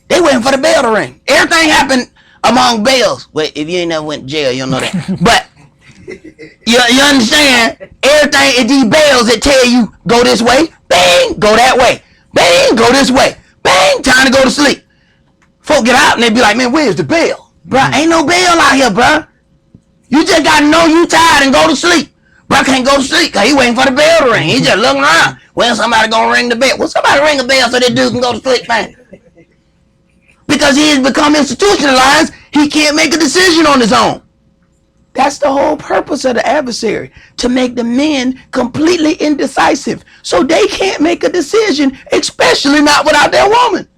S1: They waiting for the bell to ring. Everything happened among bells. Wait, if you ain't never went to jail, you'll know that. But you understand? Everything is these bells that tell you go this way, bang, go that way, bang, go this way, bang, time to go to sleep. Folk get out and they be like, man, where's the bell? Bruh, ain't no bell out here, bruh. You just gotta know you tired and go to sleep. Bruh can't go to sleep because he waiting for the bell to ring. He just looking around. When somebody gonna ring the bell? Well, somebody ring a bell so that dude can go to sleep, man. Because he has become institutionalized, he can't make a decision on his own. That's the whole purpose of the adversary, to make the men completely indecisive. So they can't make a decision, especially not without their woman.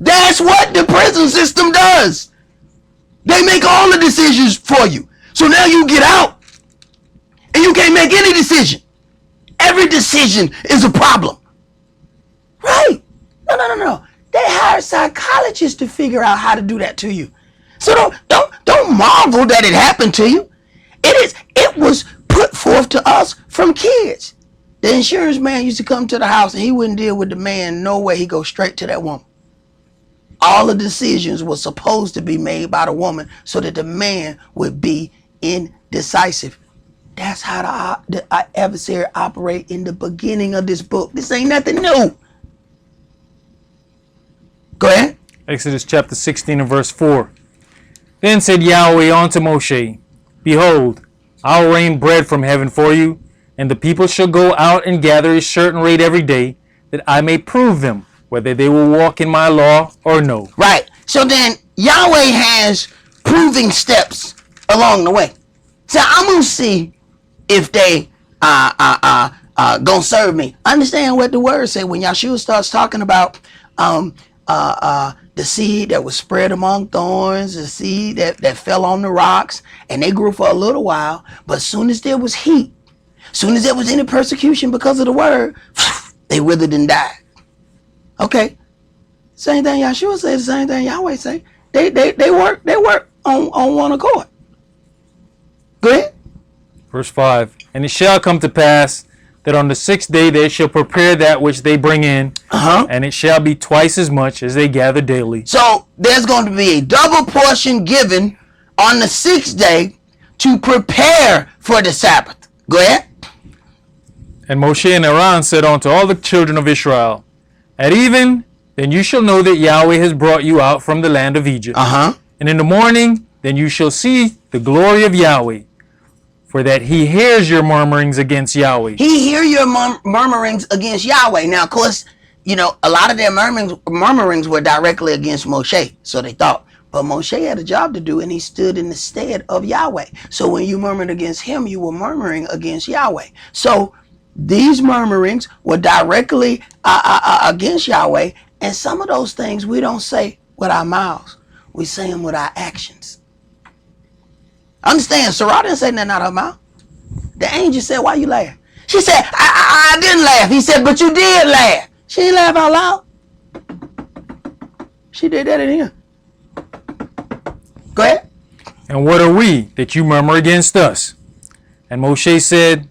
S1: That's what the prison system does. They make all the decisions for you. So now you get out and you can't make any decision. Every decision is a problem. Right? No. They hire psychologists to figure out how to do that to you. So don't marvel that it happened to you. It was put forth to us from kids. The insurance man used to come to the house and he wouldn't deal with the man. No way. He go straight to that woman. All the decisions were supposed to be made by the woman so that the man would be indecisive. That's how the adversary operate in the beginning of this book. This ain't nothing new. Go ahead.
S2: Exodus chapter 16 and verse 4. Then said Yahweh unto Moshe, Behold, I'll rain bread from heaven for you, and the people shall go out and gather a certain rate every day, that I may prove them, whether they will walk in my law or no.
S1: Right. So then Yahweh has proving steps along the way. So I'm going to see if they gonna serve me. Understand what the word say when Yeshua starts talking about the seed that was spread among thorns, the seed that fell on the rocks, and they grew for a little while, but as soon as there was heat, soon as there was any persecution because of the word, they withered and died. Okay. Same thing Yeshua said, the same thing Yahweh say. They work on one accord. Go ahead.
S2: Verse 5. And it shall come to pass that on the 6th day they shall prepare that which they bring in, and it shall be twice as much as they gather daily.
S1: So there's going to be a double portion given on the 6th day to prepare for the Sabbath. Go ahead.
S2: And Moshe and Aaron said unto all the children of Israel, At even, then you shall know that Yahweh has brought you out from the land of Egypt. And in the morning, then you shall see the glory of Yahweh, for that he hears your murmurings against Yahweh.
S1: He hear your murmurings against Yahweh. Now, of course, you know, a lot of their murmurings were directly against Moshe, so they thought. But Moshe had a job to do, and he stood in the stead of Yahweh. So when you murmured against him, you were murmuring against Yahweh. So these murmurings were directly against Yahweh, and some of those things we don't say with our mouths. We say them with our actions. Understand, Sarah didn't say nothing out of her mouth. The angel said, why you laugh? She said, I didn't laugh. He said, but you did laugh. She didn't laugh out loud. She did that in here. Go ahead.
S2: And what are we that you murmur against us? And Moshe said,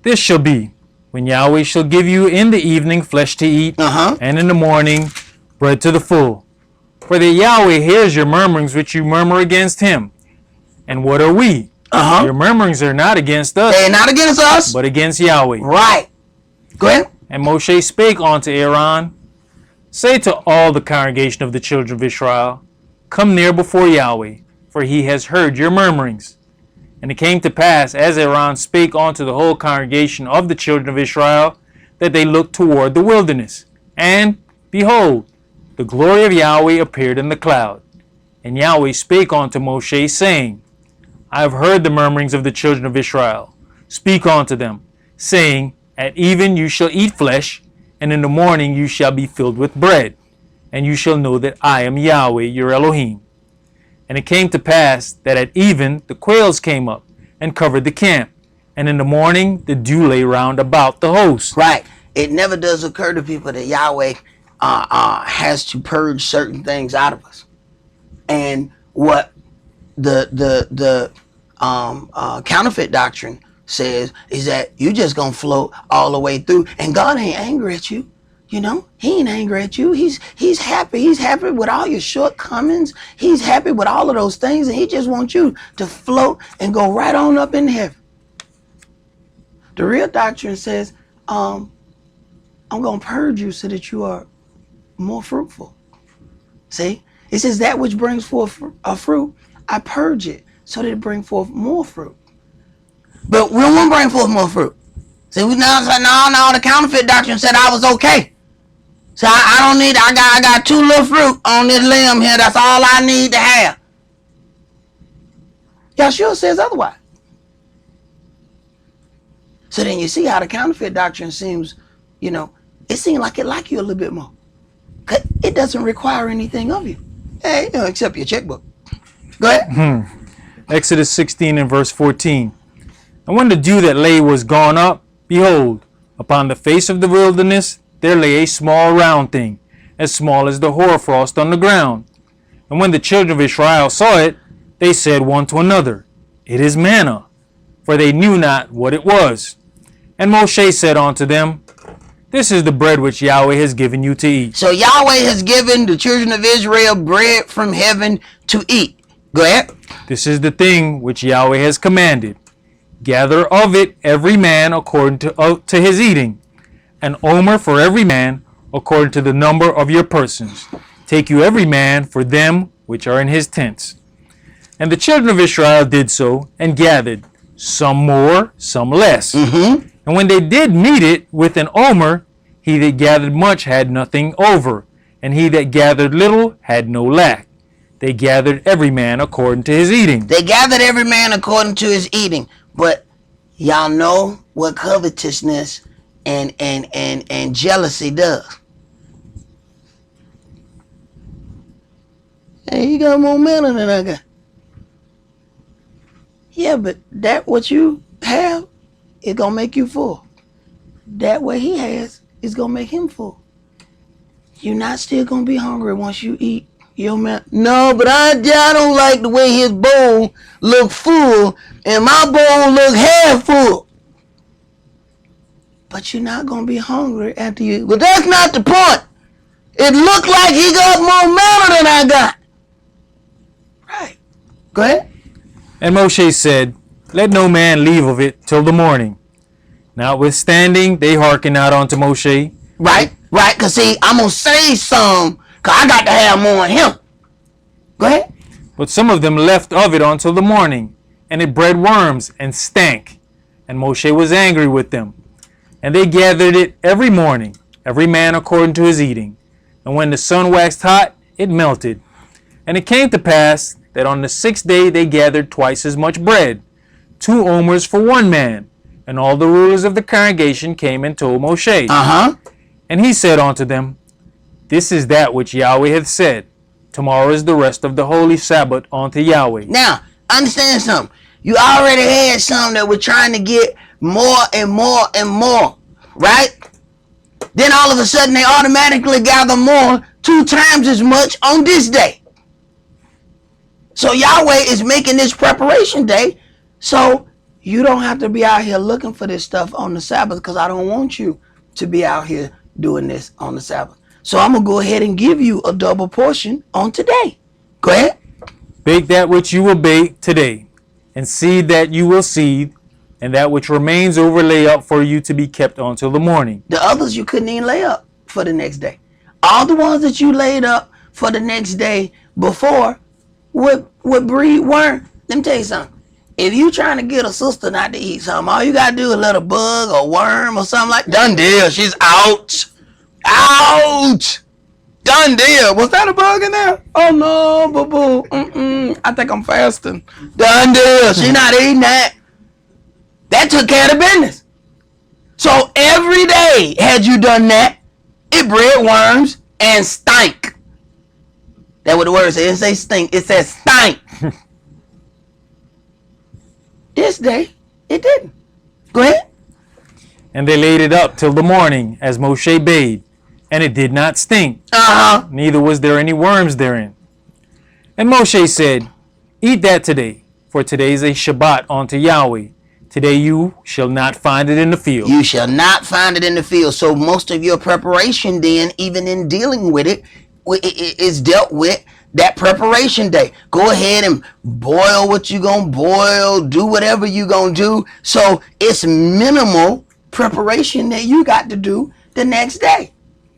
S2: This shall be, when Yahweh shall give you in the evening flesh to eat, and in the morning bread to the full. For that Yahweh hears your murmurings which you murmur against him. And what are we? Your murmurings are not against us.
S1: They're not against us.
S2: But against Yahweh.
S1: Right. Go ahead.
S2: And Moshe spake unto Aaron, Say to all the congregation of the children of Israel, Come near before Yahweh, for he has heard your murmurings. And it came to pass, as Aaron spake unto the whole congregation of the children of Israel, that they looked toward the wilderness. And, behold, the glory of Yahweh appeared in the cloud. And Yahweh spake unto Moshe, saying, I have heard the murmurings of the children of Israel. Speak unto them, saying, At even you shall eat flesh, and in the morning you shall be filled with bread, and you shall know that I am Yahweh your Elohim. And it came to pass that at even the quails came up and covered the camp. And in the morning the dew lay round about the host.
S1: Right. It never does occur to people that Yahweh has to purge certain things out of us. And what the counterfeit doctrine says is that you just gonna float all the way through, and God ain't angry at you. You know, he ain't angry at you. He's happy. He's happy with all your shortcomings. He's happy with all of those things, and he just wants you to float and go right on up in heaven. The real doctrine says, I'm gonna purge you so that you are more fruitful. See, it says that which brings forth a fruit, I purge it so that it brings forth more fruit. But we don't want to bring forth more fruit. See, we now say, no, the counterfeit doctrine said I was okay. So I don't need, I got 2 little fruit on this limb here. That's all I need to have. Yahshua says otherwise. So then you see how the counterfeit doctrine seems, you know, it seems like it like you a little bit more. Cause it doesn't require anything of you. Hey, you know, except your checkbook. Go ahead.
S2: Exodus 16 and verse 14. And when the dew that lay was gone up, behold, upon the face of the wilderness there lay a small round thing, as small as the hoarfrost on the ground. And when the children of Israel saw it, they said one to another, It is manna, for they knew not what it was. And Moshe said unto them, This is the bread which Yahweh has given you to eat.
S1: So Yahweh has given the children of Israel bread from heaven to eat. Go ahead.
S2: This is the thing which Yahweh has commanded. Gather of it every man according to his eating, an omer for every man according to the number of your persons. Take you every man for them which are in his tents. And the children of Israel did so, and gathered, some more, some less. And when they did meet it with an omer, he that gathered much had nothing over, and he that gathered little had no lack. They gathered every man according to his eating.
S1: They gathered every man according to his eating. But y'all know what covetousness and jealousy does. Hey, you got more manna than I got. Yeah, but that what you have is gonna make you full. That what he has is gonna make him full. You're not still gonna be hungry once you eat your manna. No, but I don't like the way his bowl look full and my bowl look half full. But you're not gonna be hungry after you. But that's not the point. It looked like he got more manna than I got. Right. Go ahead.
S2: And Moshe said, Let no man leave of it till the morning. Notwithstanding, they hearkened not unto Moshe.
S1: Right, because see, I'm going to say some, because I got to have more on him. Go ahead.
S2: But some of them left of it until the morning, and it bred worms and stank. And Moshe was angry with them. And they gathered it every morning, every man according to his eating. And when the sun waxed hot, it melted. And it came to pass that on the 6th day they gathered twice as much bread, 2 omers for one man. And all the rulers of the congregation came and told Moshe. And he said unto them, This is that which Yahweh hath said. Tomorrow is the rest of the holy Sabbath unto Yahweh.
S1: Now, understand something. You already had some that were trying to get more and more and more, right? Then all of a sudden they automatically gather more, 2 times as much on this day. So Yahweh is making this preparation day, so you don't have to be out here looking for this stuff on the Sabbath, because I don't want you to be out here doing this on the Sabbath. So I'm going to go ahead and give you a double portion on today. Go ahead.
S2: Bake that which you will bake today, and seed that you will seed, and that which remains over lay up for you to be kept until the morning.
S1: The others you couldn't even lay up for the next day. All the ones that you laid up for the next day before would breed worm. Let me tell you something. If you trying to get a sister not to eat something, all you got to do is let a bug or worm or something like that. Done deal. She's out. Out. Done deal. Was that a bug in there? Oh, no, boo-boo. I think I'm fasting. Done deal. She not eating that. That took care of the business. So every day, had you done that, it bred worms and stank. That's what the word says. It didn't say stink. It says stink. This day, it didn't. Go ahead.
S2: And they laid it up till the morning, as Moshe bade, and it did not stink, neither was there any worms therein. And Moshe said, Eat that today, for today is a Shabbat unto Yahweh. Today you shall not find it in the field.
S1: You shall not find it in the field. So most of your preparation then, even in dealing with it, is dealt with that preparation day. Go ahead and boil what you're going to boil, do whatever you're going to do. So it's minimal preparation that you got to do the next day.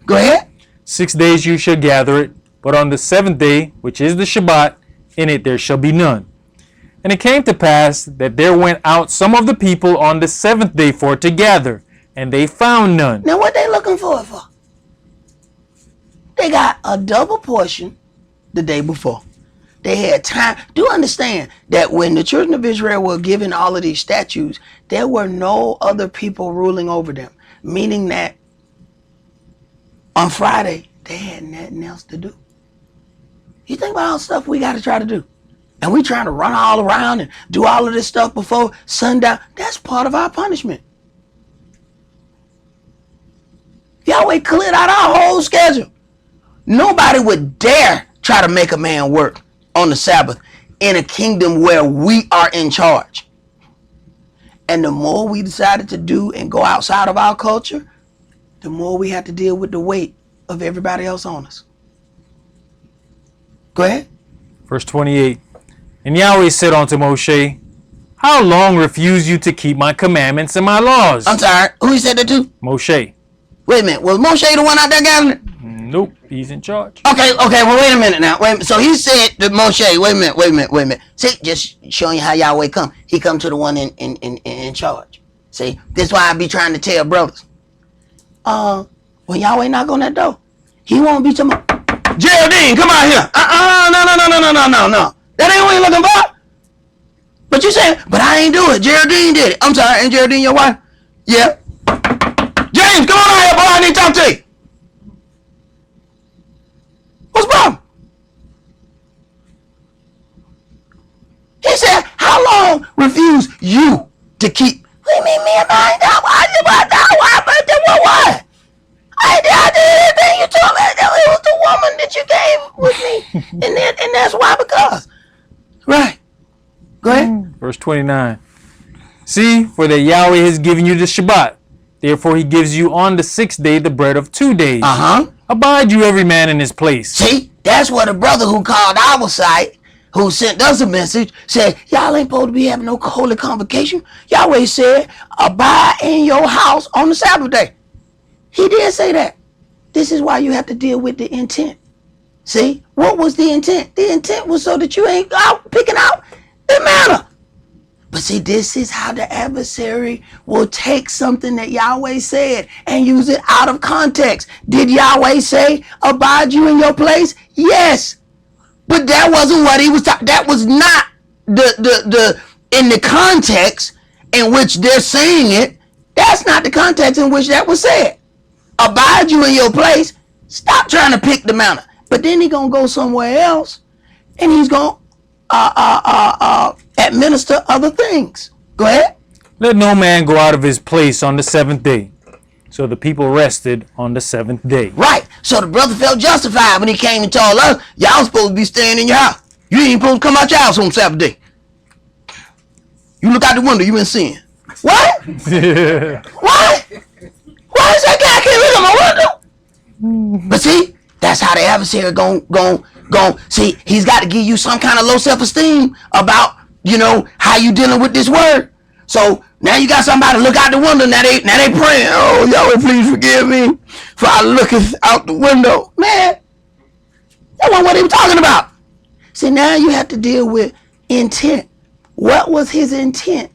S1: Go ahead.
S2: 6 days you shall gather it, but on the seventh day, which is the Shabbat, in it there shall be none. And it came to pass that there went out some of the people on the seventh day for to gather, and they found none.
S1: Now what they looking for it for? They got a double portion the day before. They had time. Do understand that when the children of Israel were given all of these statutes, there were no other people ruling over them. Meaning that on Friday, they had nothing else to do. You think about all the stuff we got to try to do. And we trying to run all around and do all of this stuff before sundown. That's part of our punishment. Yahweh cleared out our whole schedule. Nobody would dare try to make a man work on the Sabbath in a kingdom where we are in charge. And the more we decided to do and go outside of our culture, the more we have to deal with the weight of everybody else on us. Go ahead.
S2: Verse 28. And Yahweh said unto Moshe, How long refuse you to keep my commandments and my laws?
S1: I'm sorry. Who he said that to?
S2: Moshe.
S1: Wait a minute. Was Moshe the one out there gathering it?
S2: Nope, he's in charge.
S1: Okay, well, wait a minute now. Wait a minute. So he said to Moshe, wait a minute. See, just showing you how Yahweh come. He come to the one in charge. See, this is why I be trying to tell brothers. When Yahweh knock on that door, he won't be talking about, Geraldine, come out here. No. That ain't what you looking for. But you saying, but I ain't do it. Geraldine did it. I'm sorry, ain't Geraldine your wife? Yeah. James, come on out here, boy. I need to talk to you. What's the problem? He said, how long refuse you to keep? What do you mean me and mine? What? I did everything you told me. It was the woman that you gave with me. And that's why, because. Right. Go ahead.
S2: Verse 29. See, for that Yahweh has given you the Shabbat. Therefore he gives you on the sixth day the bread of 2 days. Abide you every man in his place.
S1: See, that's what a brother who called our site, who sent us a message, said, y'all ain't supposed to be having no holy convocation. Yahweh said, abide in your house on the Sabbath day. He did say that. This is why you have to deal with the intent. See, what was the intent? The intent was so that you ain't out picking out the manna. But see, this is how the adversary will take something that Yahweh said and use it out of context. Did Yahweh say, abide you in your place? Yes. But that wasn't what he was talking. That was not the in the context in which they're saying it. That's not the context in which that was said. Abide you in your place. Stop trying to pick the manna. But then he's going to go somewhere else and he's going to administer other things. Go ahead.
S2: Let no man go out of his place on the seventh day. So the people rested on the seventh day.
S1: Right. So the brother felt justified when he came and told us, y'all supposed to be staying in your house. You ain't supposed to come out your house on Sabbath day. You look out the window, you been seeing. What? What? Why is that guy can't look out my window? But see, that's how the adversary gon' see, he's got to give you some kind of low self-esteem about, how you dealing with this word. So now you got somebody look out the window, now they praying, oh, Yahweh, please forgive me for I looketh out the window. Man, that wasn't what he was talking about. See, now you have to deal with intent. What was his intent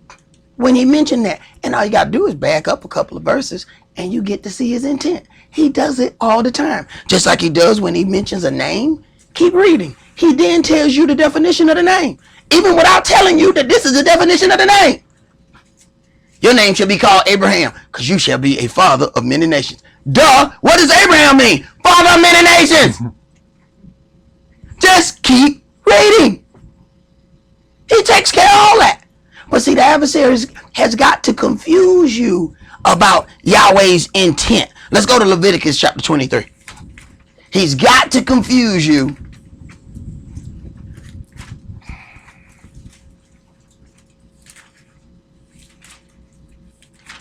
S1: when he mentioned that? And all you got to do is back up a couple of verses and you get to see his intent. He does it all the time. Just like he does when he mentions a name. Keep reading. He then tells you the definition of the name. Even without telling you that this is the definition of the name. Your name shall be called Abraham, because you shall be a father of many nations. Duh. What does Abraham mean? Father of many nations. Just keep reading. He takes care of all that. But see, the adversary has got to confuse you about Yahweh's intent. Let's go to Leviticus chapter 23. He's got to confuse you.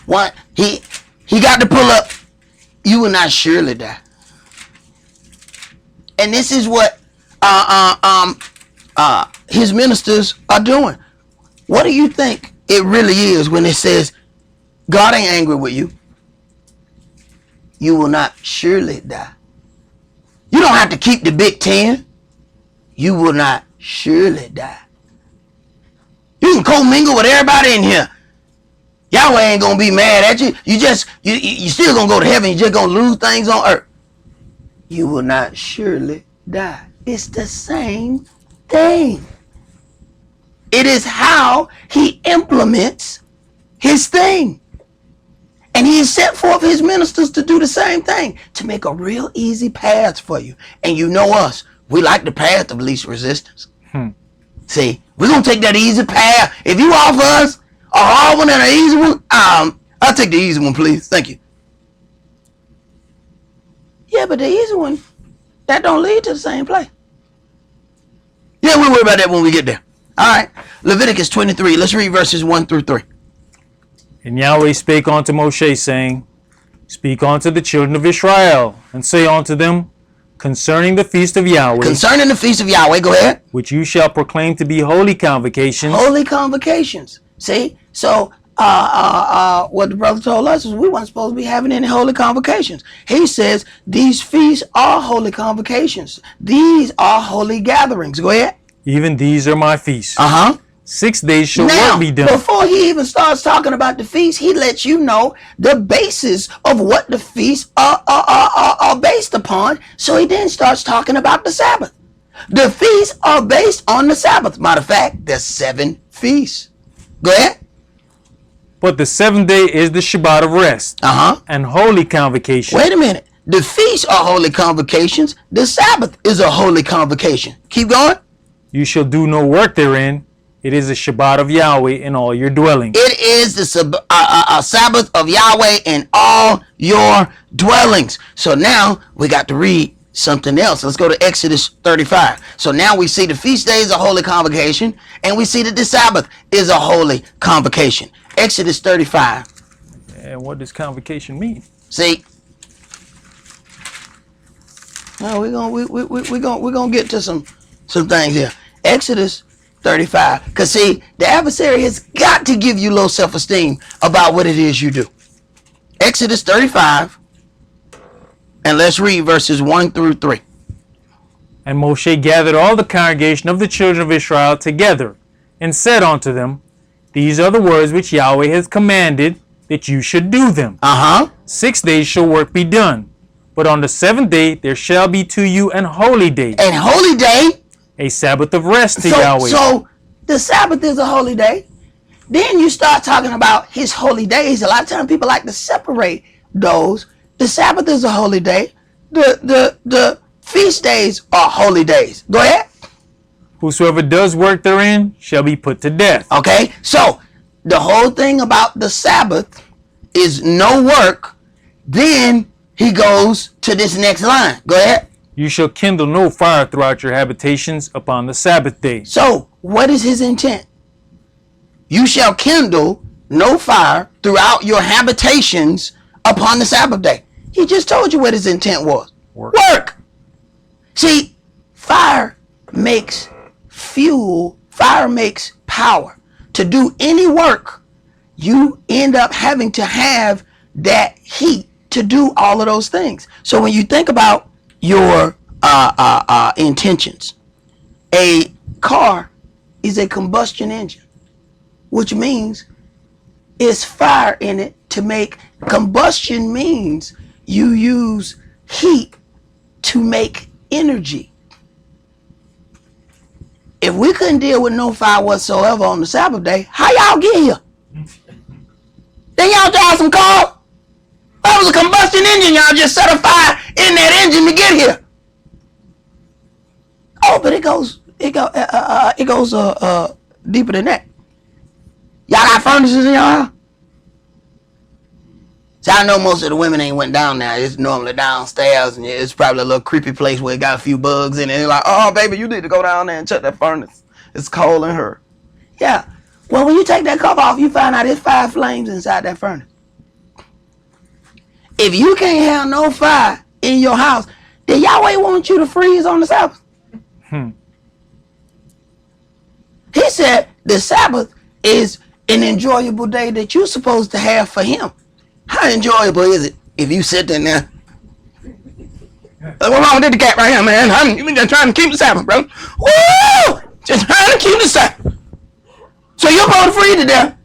S1: What? He got to pull up, you will not surely die. And this is what his ministers are doing. What do you think it really is when it says God ain't angry with you? You will not surely die. You don't have to keep the Big Ten. You will not surely die. You can commingle with everybody in here. Yahweh ain't gonna be mad at you. You still gonna go to heaven. You just gonna lose things on earth. You will not surely die. It's the same thing. It is how he implements his thing. And he has set forth his ministers to do the same thing, to make a real easy path for you. And you know us, we like the path of least resistance. See, we're going to take that easy path. If you offer us a hard one and an easy one, I'll take the easy one, please. Thank you. Yeah, but the easy one, that don't lead to the same place. Yeah, we'll worry about that when we get there. All right, Leviticus 23. Let's read verses 1 through 3.
S2: And Yahweh spake unto Moshe, saying, Speak unto the children of Israel, and say unto them, Concerning the feast of Yahweh.
S1: Concerning the feast of Yahweh, go ahead.
S2: Which you shall proclaim to be holy convocations.
S1: Holy convocations. See? So, what the brother told us is we weren't supposed to be having any holy convocations. He says, these feasts are holy convocations. These are holy gatherings. Go ahead.
S2: Even these are my feasts. 6 days shall work be done.
S1: Before he even starts talking about the feast, he lets you know the basis of what the feasts are based upon. So he then starts talking about the Sabbath. The feasts are based on the Sabbath. Matter of fact, there's 7 feasts. Go ahead.
S2: But the 7th day is the Shabbat of rest. And holy convocation.
S1: Wait a minute. The feasts are holy convocations. The Sabbath is a holy convocation. Keep going.
S2: You shall do no work therein. It is a Shabbat of Yahweh in all your dwellings.
S1: It is the Sabbath of Yahweh in all your dwellings. So now we got to read something else. Let's go to Exodus 35. So now we see the feast day is a holy convocation, and we see that the Sabbath is a holy convocation. Exodus 35.
S2: And what does convocation mean?
S1: See, now we're gonna get to some things here. Exodus 35. Because see, the adversary has got to give you low self-esteem about what it is you do. Exodus 35. And let's read verses 1 through 3.
S2: And Moshe gathered all the congregation of the children of Israel together, and said unto them, These are the words which Yahweh hath commanded, that you should do them. 6 days shall work be done. But on the 7th day there shall be to you an holy day.
S1: An holy day?
S2: A Sabbath of rest to Yahweh.
S1: So the Sabbath is a holy day. Then you start talking about his holy days. A lot of times people like to separate those. The Sabbath is a holy day. The feast days are holy days. Go ahead.
S2: Whosoever does work therein shall be put to death.
S1: Okay, so the whole thing about the Sabbath is no work. Then he goes to this next line. Go ahead.
S2: You shall kindle no fire throughout your habitations upon the Sabbath day.
S1: So, what is his intent? You shall kindle no fire throughout your habitations upon the Sabbath day. He just told you what his intent was. Work. See, fire makes fuel. Fire makes power. To do any work, you end up having to have that heat to do all of those things. So when you think about your intentions, a car is a combustion engine, which means it's fire in it to make. Combustion means you use heat to make energy. If we couldn't deal with no fire whatsoever on the Sabbath day, how y'all get here? Then y'all drive some car? That was a combustion engine. Y'all just set a fire in that engine to get here. Oh, but it goes deeper than that. Y'all got furnaces in your house? So I know most of the women ain't went down there. It's normally downstairs, and it's probably a little creepy place where it got a few bugs in it. And they're like, oh, baby, you need to go down there and check that furnace. It's cold in her. Yeah. Well, when you take that cover off, you find out there's 5 flames inside that furnace. If you can't have no fire in your house, then Yahweh wants you to freeze on the Sabbath. He said the Sabbath is an enjoyable day that you're supposed to have for him. How enjoyable is it if you sit there now? What's wrong with the cat right here, man? I'm just trying to keep the Sabbath, bro. Woo! Just trying to keep the Sabbath. So you're going to freeze to death.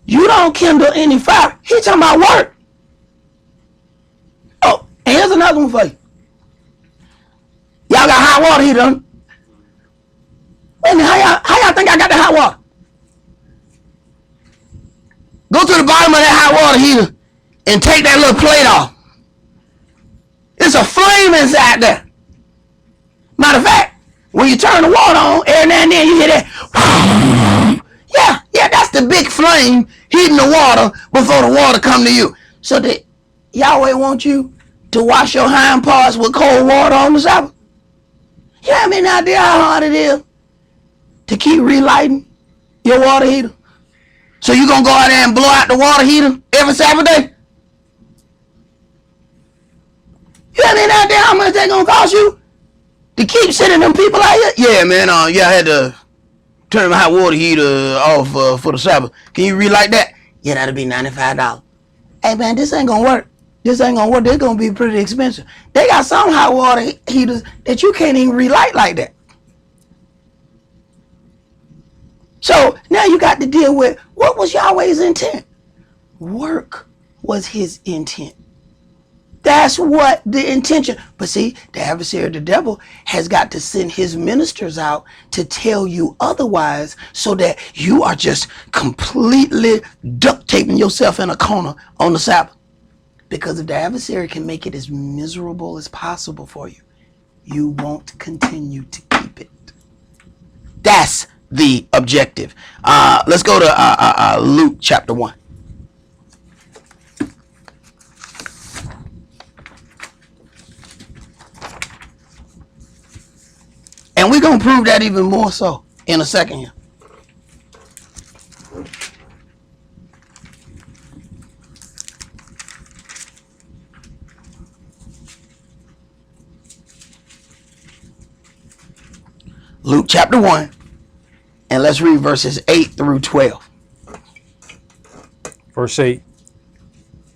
S1: You don't kindle any fire. He's talking about work. Oh, and here's another one for you. Y'all got hot water heater on? Wait a minute, how y'all think I got the hot water? Go to the bottom of that hot water heater and take that little plate off. It's a flame inside there. Matter of fact, when you turn the water on, every now and then you hear that. Yeah, that's the big flame heating the water before the water come to you. So that Yahweh wants you to wash your hind parts with cold water on the Sabbath. You have any idea how hard it is to keep relighting your water heater? So you gonna go out there and blow out the water heater every Saturday? You have any idea how much that's gonna cost you to keep sending them people out here? Yeah, man. I had to turn my hot water heater off for the Sabbath. Can you relight that? Yeah, that'll be $95. Hey, man, this ain't gonna work. This ain't gonna work. They're gonna be pretty expensive. They got some hot water heaters that you can't even relight like that. So now you got to deal with what was Yahweh's intent. Work was his intent. That's what the intention. But see, the adversary, the devil, has got to send his ministers out to tell you otherwise, so that you are just completely duct taping yourself in a corner on the Sabbath. Because if the adversary can make it as miserable as possible for you, you won't continue to keep it. That's the objective. Let's go to Luke chapter 1. And we're going to prove that even more so in a second here. Luke chapter 1. And let's read verses 8 through 12.
S2: Verse 8.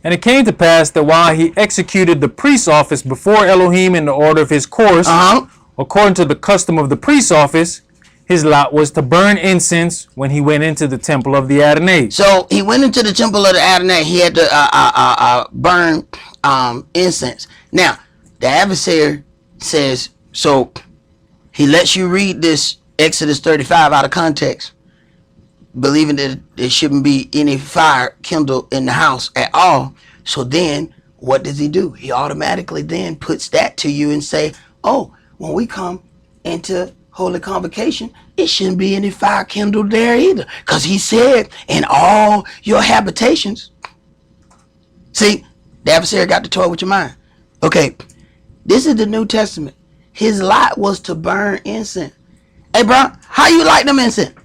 S2: And it came to pass that while he executed the priest's office before Elohim in the order of his course, according to the custom of the priest's office, his lot was to burn incense when he went into the temple of the Adonai.
S1: So he went into the temple of the Adonai. He had to burn incense. Now, the adversary says, so he lets you read this Exodus 35 out of context, believing that there shouldn't be any fire kindled in the house at all. So then what does he do? He automatically then puts that to you and say, oh, when we come into holy convocation, it shouldn't be any fire kindled there either. Because he said, in all your habitations. See, the adversary got to toy with your mind. Okay, this is the New Testament. His lot was to burn incense. Hey, bro, how you like them incense?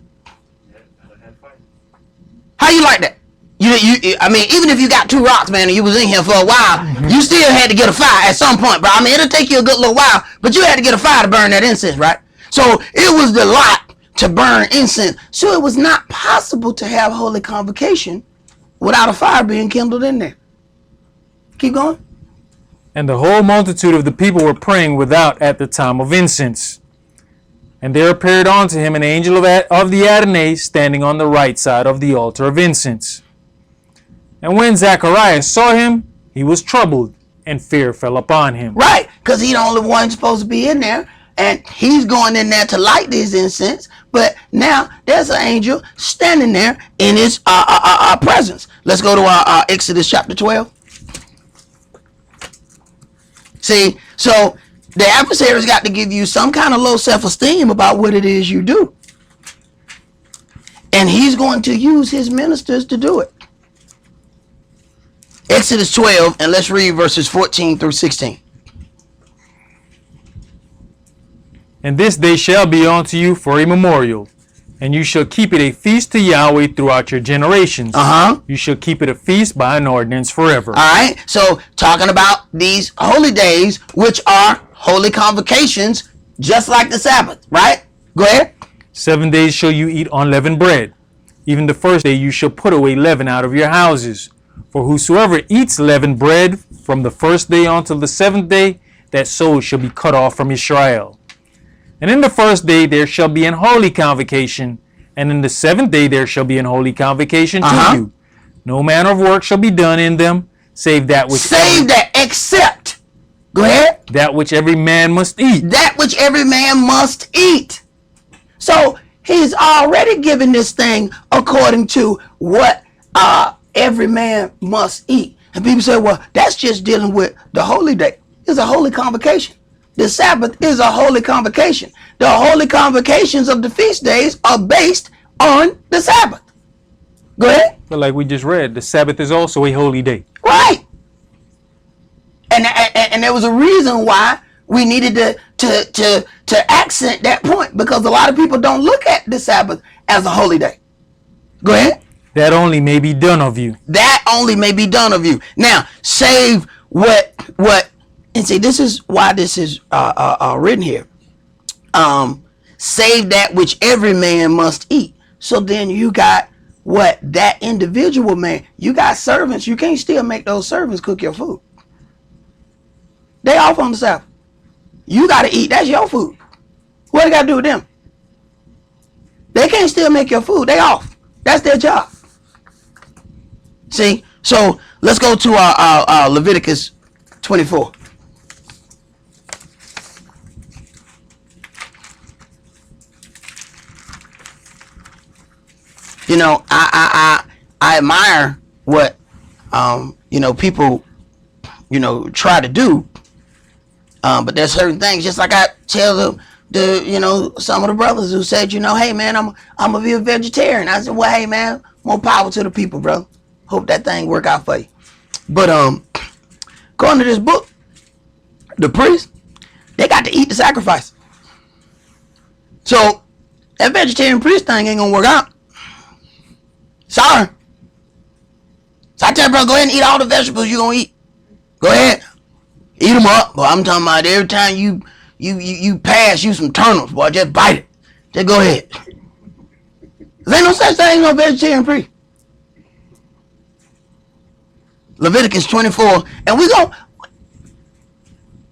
S1: How you like that? I mean, even if you got 2 rocks, man, and you was in here for a while, you still had to get a fire at some point, bro. I mean, it'll take you a good little while, but you had to get a fire to burn that incense, right? So it was the lot to burn incense. So it was not possible to have holy convocation without a fire being kindled in there. Keep going.
S2: And the whole multitude of the people were praying without at the time of incense. And there appeared unto him an angel of the Adonai standing on the right side of the altar of incense. And when Zacharias saw him, he was troubled, and fear fell upon him.
S1: Right, because he's the only one supposed to be in there, and he's going in there to light these incense. But now there's an angel standing there in his presence. Let's go to Exodus chapter 12. See, so The adversary's got to give you some kind of low self-esteem about what it is you do. And he's going to use his ministers to do it. Exodus 12, and let's read verses 14 through 16.
S2: And this day shall be unto you for a memorial, and you shall keep it a feast to Yahweh throughout your generations. You shall keep it a feast by an ordinance forever.
S1: All right. So talking about these holy days, which are holy convocations, just like the Sabbath, right? Go ahead.
S2: 7 days shall you eat unleavened bread. Even the first day you shall put away leaven out of your houses. For whosoever eats leavened bread from the first day until the 7th day, that soul shall be cut off from Israel. And in the first day there shall be an holy convocation, and in the 7th day there shall be an holy convocation to you. No manner of work shall be done in them, save that which
S1: except. Go ahead.
S2: That which every man must eat.
S1: That which every man must eat. So he's already given this thing according to what every man must eat. And people say, well, that's just dealing with the holy day. It's a holy convocation. The Sabbath is a holy convocation. The holy convocations of the feast days are based on the Sabbath. Go ahead.
S2: But like we just read, the Sabbath is also a holy day.
S1: Right. And there was a reason why we needed to accent that point, because a lot of people don't look at the Sabbath as a holy day. Go ahead.
S2: That only may be done of you.
S1: That only may be done of you. Now, save what, and see, this is why this is written here. Save that which every man must eat. So then you got what? That individual man. You got servants. You can't still make those servants cook your food. They off on the Sabbath. You got to eat. That's your food. What do you got to do with them? They can't still make your food. They off. That's their job. See? So let's go to our Leviticus 24. You know, I admire what people try to do, but there's certain things, just like I tell some of the brothers who said, hey man, I'm gonna be a vegetarian. I said, well, hey man, more power to the people, brother. Hope that thing work out for you. But according to this book, the priests, they got to eat the sacrifice. So that vegetarian priest thing ain't gonna work out. Sorry. So I tell bro, go ahead and eat all the vegetables you gonna eat. Go ahead. Eat them up. But I'm talking about every time you pass you some turnips, boy, just bite it. Just go ahead. There ain't no such thing as no vegetarian priest. Leviticus 24. And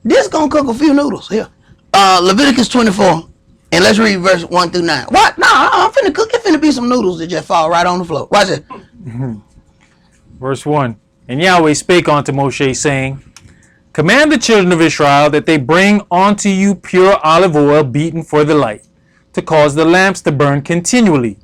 S1: this gonna cook a few noodles here. Leviticus 24. And let's read verse 1 through 9. What? No, I'm finna cook. It finna be some noodles that just fall right on the floor. Watch it.
S2: Verse 1. And Yahweh spake unto Moshe, saying, Command the children of Israel that they bring unto you pure olive oil beaten for the light, to cause the lamps to burn continually.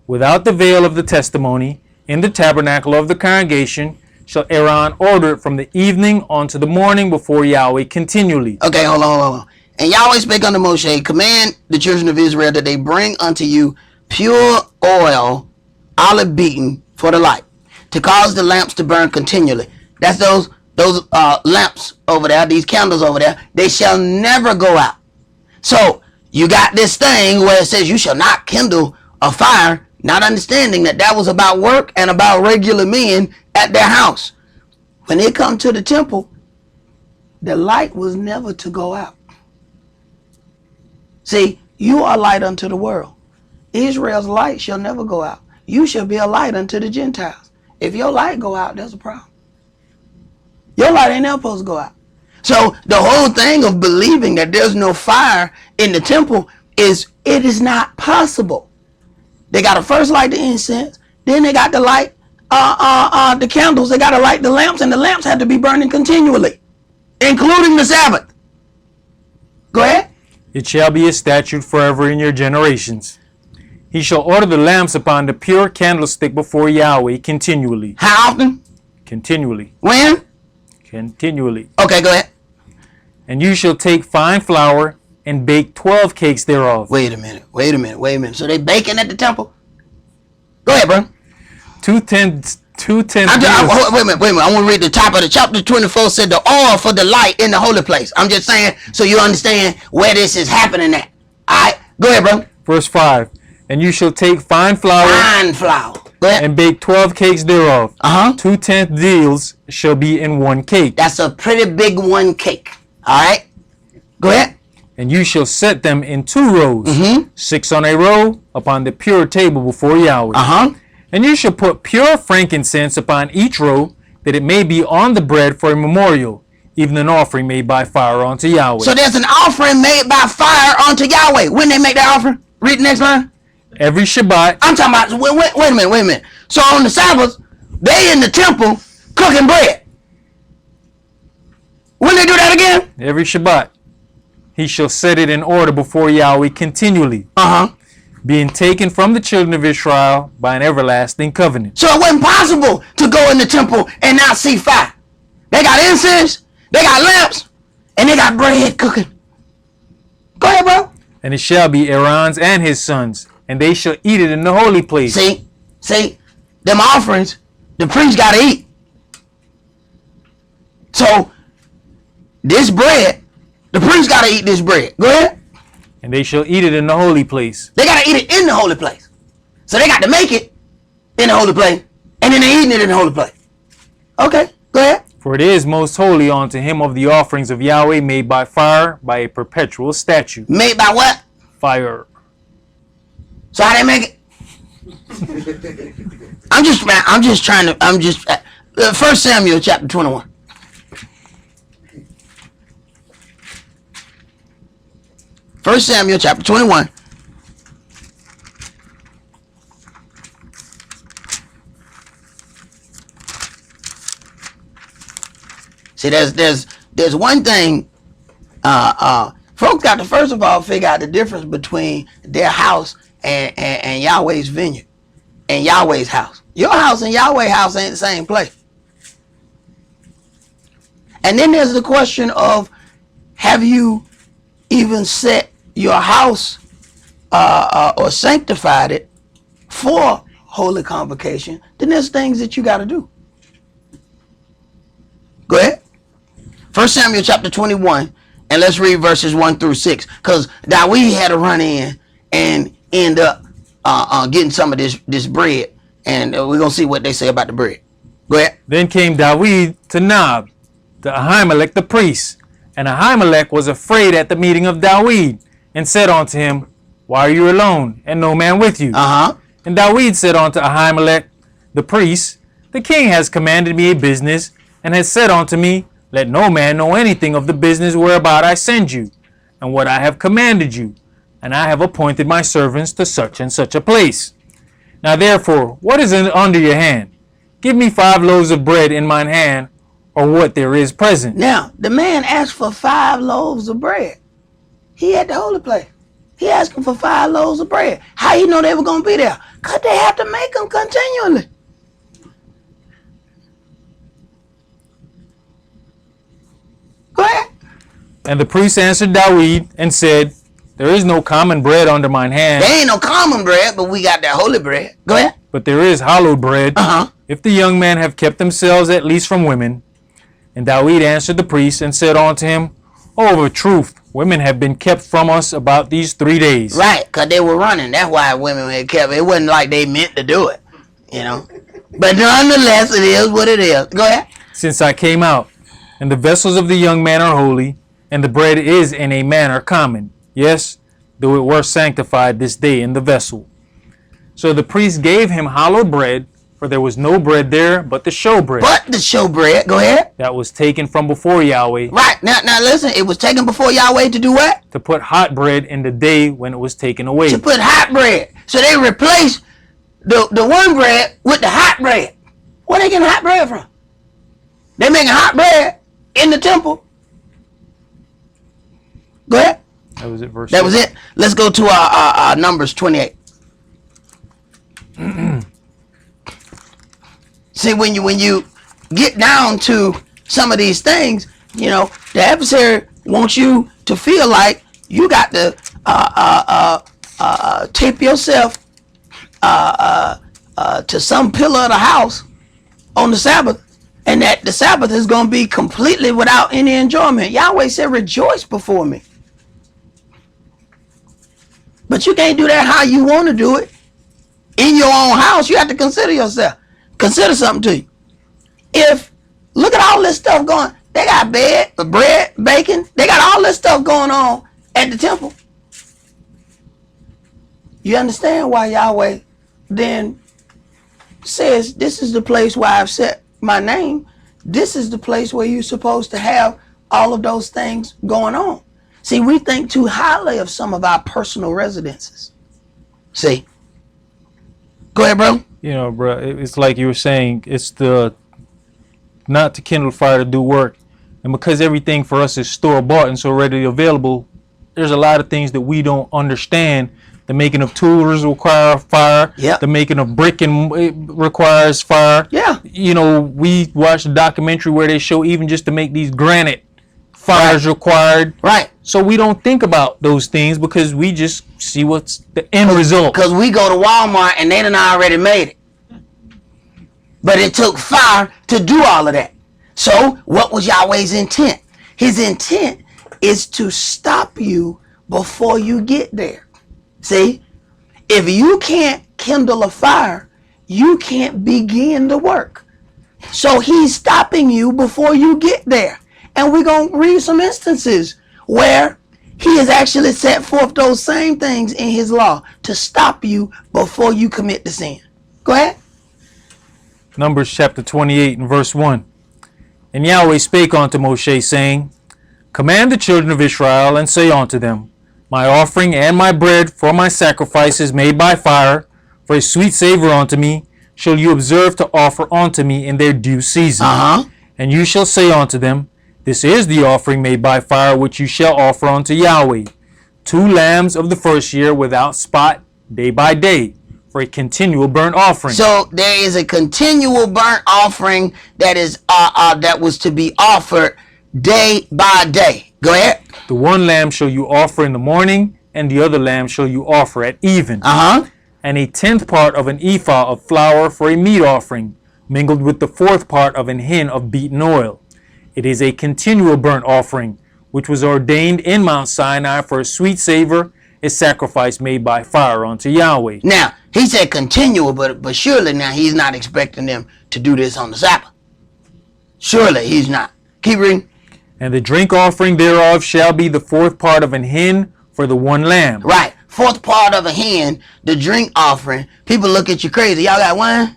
S2: Without the veil of the testimony, in the tabernacle of the congregation, shall Aaron order it from the evening unto the morning before Yahweh continually.
S1: Okay, hold on. And Yahweh spake unto Moshe, command the children of Israel that they bring unto you pure oil, olive beaten for the light, to cause the lamps to burn continually. That's those lamps over there, these candles over there, they shall never go out. So you got this thing where it says you shall not kindle a fire, not understanding that was about work and about regular men at their house. When they come to the temple, the light was never to go out. See, you are light unto the world. Israel's light shall never go out. You shall be a light unto the Gentiles. If your light go out, there's a problem. Your light ain't never supposed to go out. So the whole thing of believing that there's no fire in the temple it is not possible. They got to first light the incense, then they got to light the candles, they got to light the lamps, and the lamps had to be burning continually, including the Sabbath. Go ahead.
S2: It shall be a statute forever in your generations. He shall order the lamps upon the pure candlestick before Yahweh continually.
S1: How often?
S2: Continually.
S1: When?
S2: Continually.
S1: Okay, go ahead.
S2: And you shall take fine flour and bake 12 cakes thereof.
S1: Wait a minute. So they baking at the temple? Go ahead, bro.
S2: Two tenths.
S1: Wait a minute. I want to read the top of the chapter 24. Said the oil for the light in the holy place. I'm just saying so you understand where this is happening at. All right, go ahead, bro.
S2: Verse 5. And you shall take fine flour.
S1: Fine flour. Go ahead.
S2: And bake 12 cakes thereof. 2/10 deals shall be in one cake.
S1: That's a pretty big one cake. All right. Go ahead.
S2: And you shall set them in 2 rows, 6 on a row, upon the pure table before Yahweh. And you shall put pure frankincense upon each row, that it may be on the bread for a memorial, even an offering made by fire unto Yahweh.
S1: So there's an offering made by fire unto Yahweh. When they make that offering? Read the next line.
S2: Every Shabbat.
S1: I'm talking about, wait a minute. So on the Sabbath, they in the temple cooking bread. When they do that again?
S2: Every Shabbat. He shall set it in order before Yahweh continually. Being taken from the children of Israel by an everlasting covenant.
S1: So it wasn't possible to go in the temple and not see fire. They got incense, they got lamps, and they got bread cooking. Go ahead, bro.
S2: And it shall be Aaron's and his sons, and they shall eat it in the holy place.
S1: See, them offerings, the priest got to eat. So this bread, the priest got to eat this bread. Go ahead.
S2: And they shall eat it in the holy place.
S1: They got to eat it in the holy place. So they got to make it in the holy place, and then they eating it in the holy place. Okay, go ahead.
S2: For it is most holy unto him of the offerings of Yahweh made by fire, by a perpetual statute.
S1: Made by what?
S2: Fire.
S1: So how they make it? I'm just trying to, 1 Samuel chapter 21. First Samuel chapter 21. See, there's one thing. Folks got to first of all figure out the difference between their house and Yahweh's vineyard and Yahweh's house. Your house and Yahweh's house ain't the same place. And then there's the question of, have you even set your house or sanctified it for holy convocation? Then there's things that you got to do. Go ahead. 1 Samuel chapter 21, and let's read verses 1 through 6. Because Dawid had to run in and end up getting some of this bread. And we're going to see what they say about the bread. Go ahead.
S2: Then came Dawid to Nob, to Ahimelech the priest. And Ahimelech was afraid at the meeting of Dawid, and said unto him, Why are you alone, and no man with you? And Dawid said unto Ahimelech the priest, The king has commanded me a business, and has said unto me, Let no man know anything of the business whereabout I send you, and what I have commanded you. And I have appointed my servants to such and such a place. Now therefore, what is under your hand? Give me 5 loaves of bread in mine hand, or what there is present.
S1: Now, the man asked for 5 loaves of bread. He had the holy place. He asking for 5 loaves of bread. How you know they were going to be there? Because they have to make them continually. Go ahead.
S2: And the priest answered Dawid and said, There is no common bread under mine hand.
S1: There ain't no common bread, but we got that holy bread. Go ahead.
S2: But there is hallowed bread, if the young men have kept themselves at least from women. And Dawid answered the priest and said unto him, of a truth, women have been kept from us about these 3 days.
S1: Right, because they were running. That's why women had kept. It wasn't like they meant to do it, you know. But nonetheless, it is what it is. Go ahead.
S2: Since I came out, and the vessels of the young man are holy, and the bread is in a manner common. Yes, though it were sanctified this day in the vessel. So the priest gave him hallowed bread, for there was no bread there but the showbread.
S1: But the showbread, go ahead.
S2: That was taken from before Yahweh.
S1: Right, now listen, it was taken before Yahweh to do what?
S2: To put hot bread in the day when it was taken away.
S1: To put hot bread. So they replaced the one bread with the hot bread. Where they getting hot bread from? They making hot bread in the temple. Go ahead.
S2: That was it, verse
S1: That was it. Let's go to our Numbers 28. See, when you get down to some of these things, you know, the adversary wants you to feel like you got to tape yourself to some pillar of the house on the Sabbath, and that the Sabbath is going to be completely without any enjoyment. Yahweh said, rejoice before me. But you can't do that how you want to do it. In your own house, you have to consider yourself. Consider something to you. If, look at all this stuff going, they got bread, bacon, they got all this stuff going on at the temple. You understand why Yahweh then says, this is the place where I've set my name. This is the place where you're supposed to have all of those things going on. See, we think too highly of some of our personal residences. See? Go ahead, bro.
S2: You know, bro, it's like you were saying, it's the not to kindle fire to do work. And because everything for us is store-bought and so readily available, there's a lot of things that we don't understand. The making of tools require fire.
S1: Yep.
S2: The making of brick it requires fire.
S1: Yeah.
S2: You know, we watched a documentary where they show even just to make these granite, fires required.
S1: Right.
S2: So we don't think about those things because we just see what's the end result.
S1: Because we go to Walmart and they done already made it. But it took fire to do all of that. So what was Yahweh's intent? His intent is to stop you before you get there. See, if you can't kindle a fire, you can't begin the work. So he's stopping you before you get there. And we're going to read some instances where he has actually set forth those same things in his law to stop you before you commit the sin. Go ahead.
S2: Numbers chapter 28 and verse 1. And Yahweh spake unto Moshe, saying, Command the children of Israel, and say unto them, My offering and my bread for my sacrifices made by fire, for a sweet savor unto me, shall you observe to offer unto me in their due season. And you shall say unto them, This is the offering made by fire which you shall offer unto Yahweh, 2 lambs of the first year without spot, day by day, for a continual burnt offering.
S1: So there is a continual burnt offering that is that was to be offered day by day. Go ahead.
S2: The 1 lamb shall you offer in the morning, and the other lamb shall you offer at even. And a 10th part of an ephah of flour for a meat offering, mingled with the 4th part of an hin of beaten oil. It is a continual burnt offering, which was ordained in Mount Sinai for a sweet savor, a sacrifice made by fire unto Yahweh.
S1: Now, he said continual, but surely now he's not expecting them to do this on the Sabbath. Surely he's not. Keep reading.
S2: And the drink offering thereof shall be the 4th part of an hin for the 1 lamb.
S1: Right. 4th part of a hen, the drink offering. People look at you crazy. Y'all got wine?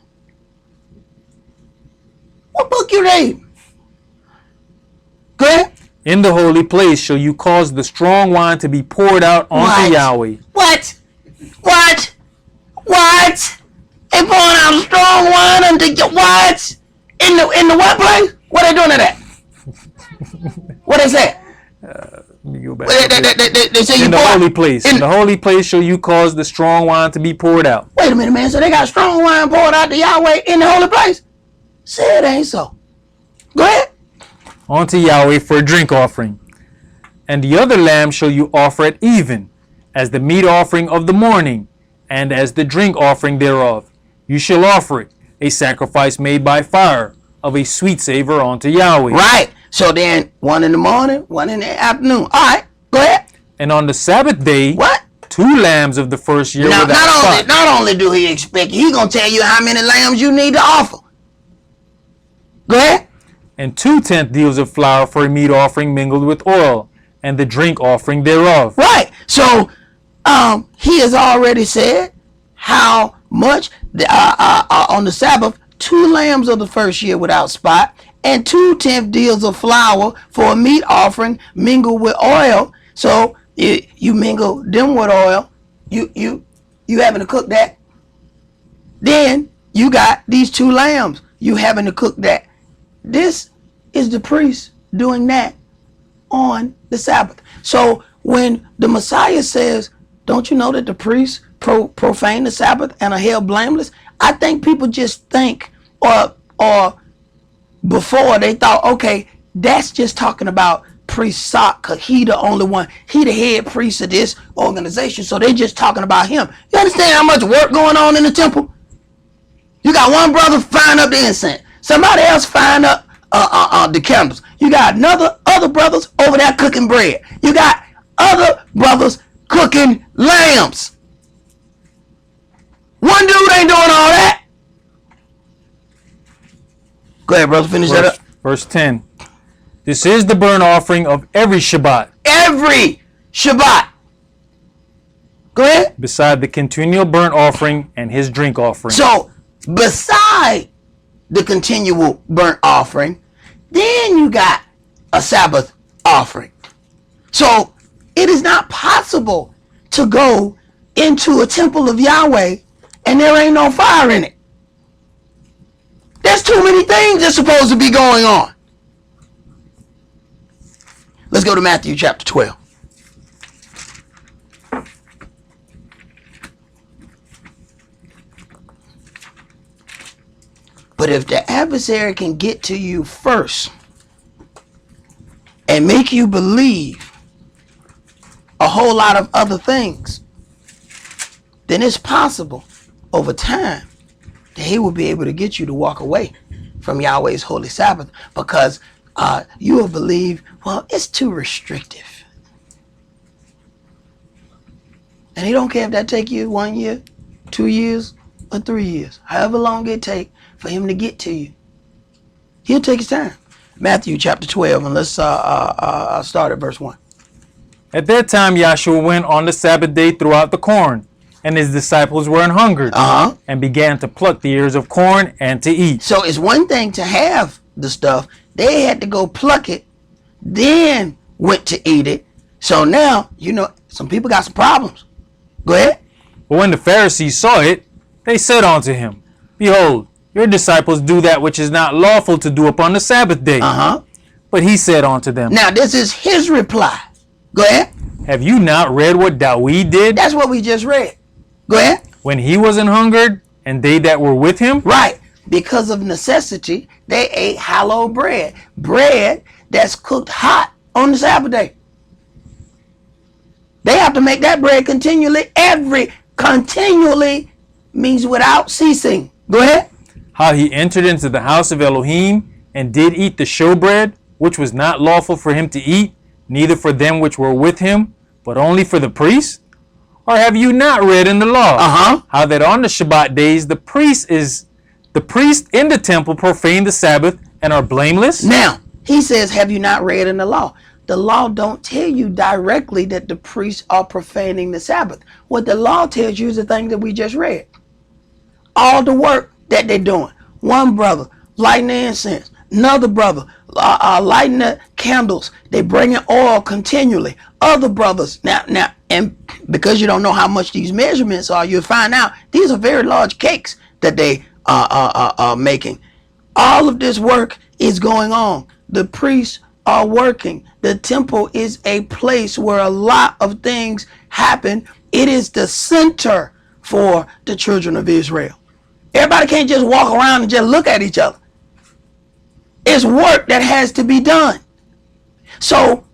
S1: What book you read? Go ahead.
S2: In the holy place shall you cause the strong wine to be poured out unto Yahweh.
S1: What? They pouring out strong wine unto what? In the what place? What they doing to that? What they say?
S2: Let me go back.
S1: They say
S2: in the holy place. In the holy place shall you cause the strong wine to be poured out.
S1: Wait a minute, man. So they got strong wine poured out to Yahweh in the holy place? Say it ain't so. Go ahead.
S2: Unto Yahweh for a drink offering. And the other lamb shall you offer at even, as the meat offering of the morning, and as the drink offering thereof. You shall offer it, a sacrifice made by fire, of a sweet savor unto Yahweh.
S1: Right. So then, 1 in the morning, 1 in the afternoon. All right, go ahead.
S2: And on the Sabbath day,
S1: what?
S2: 2 lambs of the first year
S1: now,
S2: without spot.
S1: Not only do he expect you, he going to tell you how many lambs you need to offer. Go ahead.
S2: And 2 tenth deals of flour for a meat offering mingled with oil, and the drink offering thereof.
S1: Right. So, he has already said how much on the Sabbath, 2 lambs of the first year without spot, and 2 tenth deals of flour for a meat offering mingled with oil. So you mingle them with oil. You having to cook that. Then you got these 2 lambs. You having to cook that. This is the priest doing that on the Sabbath. So when the Messiah says, don't you know that the priests profane the Sabbath and are held blameless? I think people just think, or before they thought, okay, that's just talking about priest Esaac, because he the only one, he the head priest of this organization, so they just talking about him. You understand how much work going on in the temple? You got one brother firing up the incense, somebody else firing up the candles. You got other brothers over there cooking bread. You got other brothers cooking lambs. One dude ain't doing all that. Go ahead, brother, finish that up.
S2: Verse 10. This is the burnt offering of every Shabbat.
S1: Every Shabbat. Go ahead.
S2: Beside the continual burnt offering and his drink offering.
S1: So, beside the continual burnt offering, then you got a Sabbath offering. So, it is not possible to go into a temple of Yahweh and there ain't no fire in it. There's too many things that's supposed to be going on. Let's go to Matthew chapter 12. But if the adversary can get to you first and make you believe a whole lot of other things, then it's possible over time that he will be able to get you to walk away from Yahweh's holy Sabbath, because you will believe, well, it's too restrictive. And he don't care if that take you 1 year, 2 years, or 3 years, however long it take for him to get to you. He'll take his time. Matthew chapter 12, and let's start at verse 1.
S2: At that time, Yahshua went on the Sabbath day throughout the corn, and his disciples were an hungered, and began to pluck the ears of corn and to eat.
S1: So it's one thing to have the stuff. They had to go pluck it, then went to eat it. So now, you know, some people got some problems. Go ahead.
S2: But when the Pharisees saw it, they said unto him, Behold, your disciples do that which is not lawful to do upon the Sabbath day. But he said unto them,
S1: Now this is his reply. Go ahead.
S2: Have you not read what David did?
S1: That's what we just read. Go ahead.
S2: When he was an hungered, and they that were with him?
S1: Right. Because of necessity, they ate hallowed bread. Bread that's cooked hot on the Sabbath day. They have to make that bread continually. Continually means without ceasing. Go ahead.
S2: How he entered into the house of Elohim, and did eat the showbread, which was not lawful for him to eat, neither for them which were with him, but only for the priests? Or have you not read in the law how that on the Shabbat days the priests in the temple profane the Sabbath and are blameless?
S1: Now, he says, have you not read in the law? The law don't tell you directly that the priests are profaning the Sabbath. What the law tells you is the thing that we just read. All the work that they're doing. One brother lighting the incense. Another brother lighting the candles. They bringing oil continually. Other brothers. Now, and because you don't know how much these measurements are, you'll find out these are very large cakes that they are making. All of this work is going on. The priests are working. The temple is a place where a lot of things happen. It is the center for the children of Israel. Everybody can't just walk around and just look at each other. It's work that has to be done. So,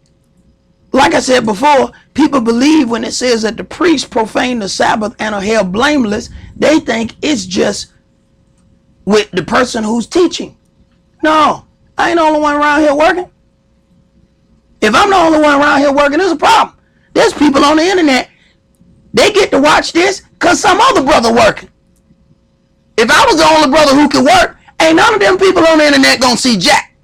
S1: like I said before, people believe when it says that the priests profane the Sabbath and are held blameless, they think it's just with the person who's teaching. No, I ain't the only one around here working. If I'm the only one around here working, there's a problem. There's people on the internet. They get to watch this because some other brother working. If I was the only brother who could work, ain't none of them people on the internet gonna see jack.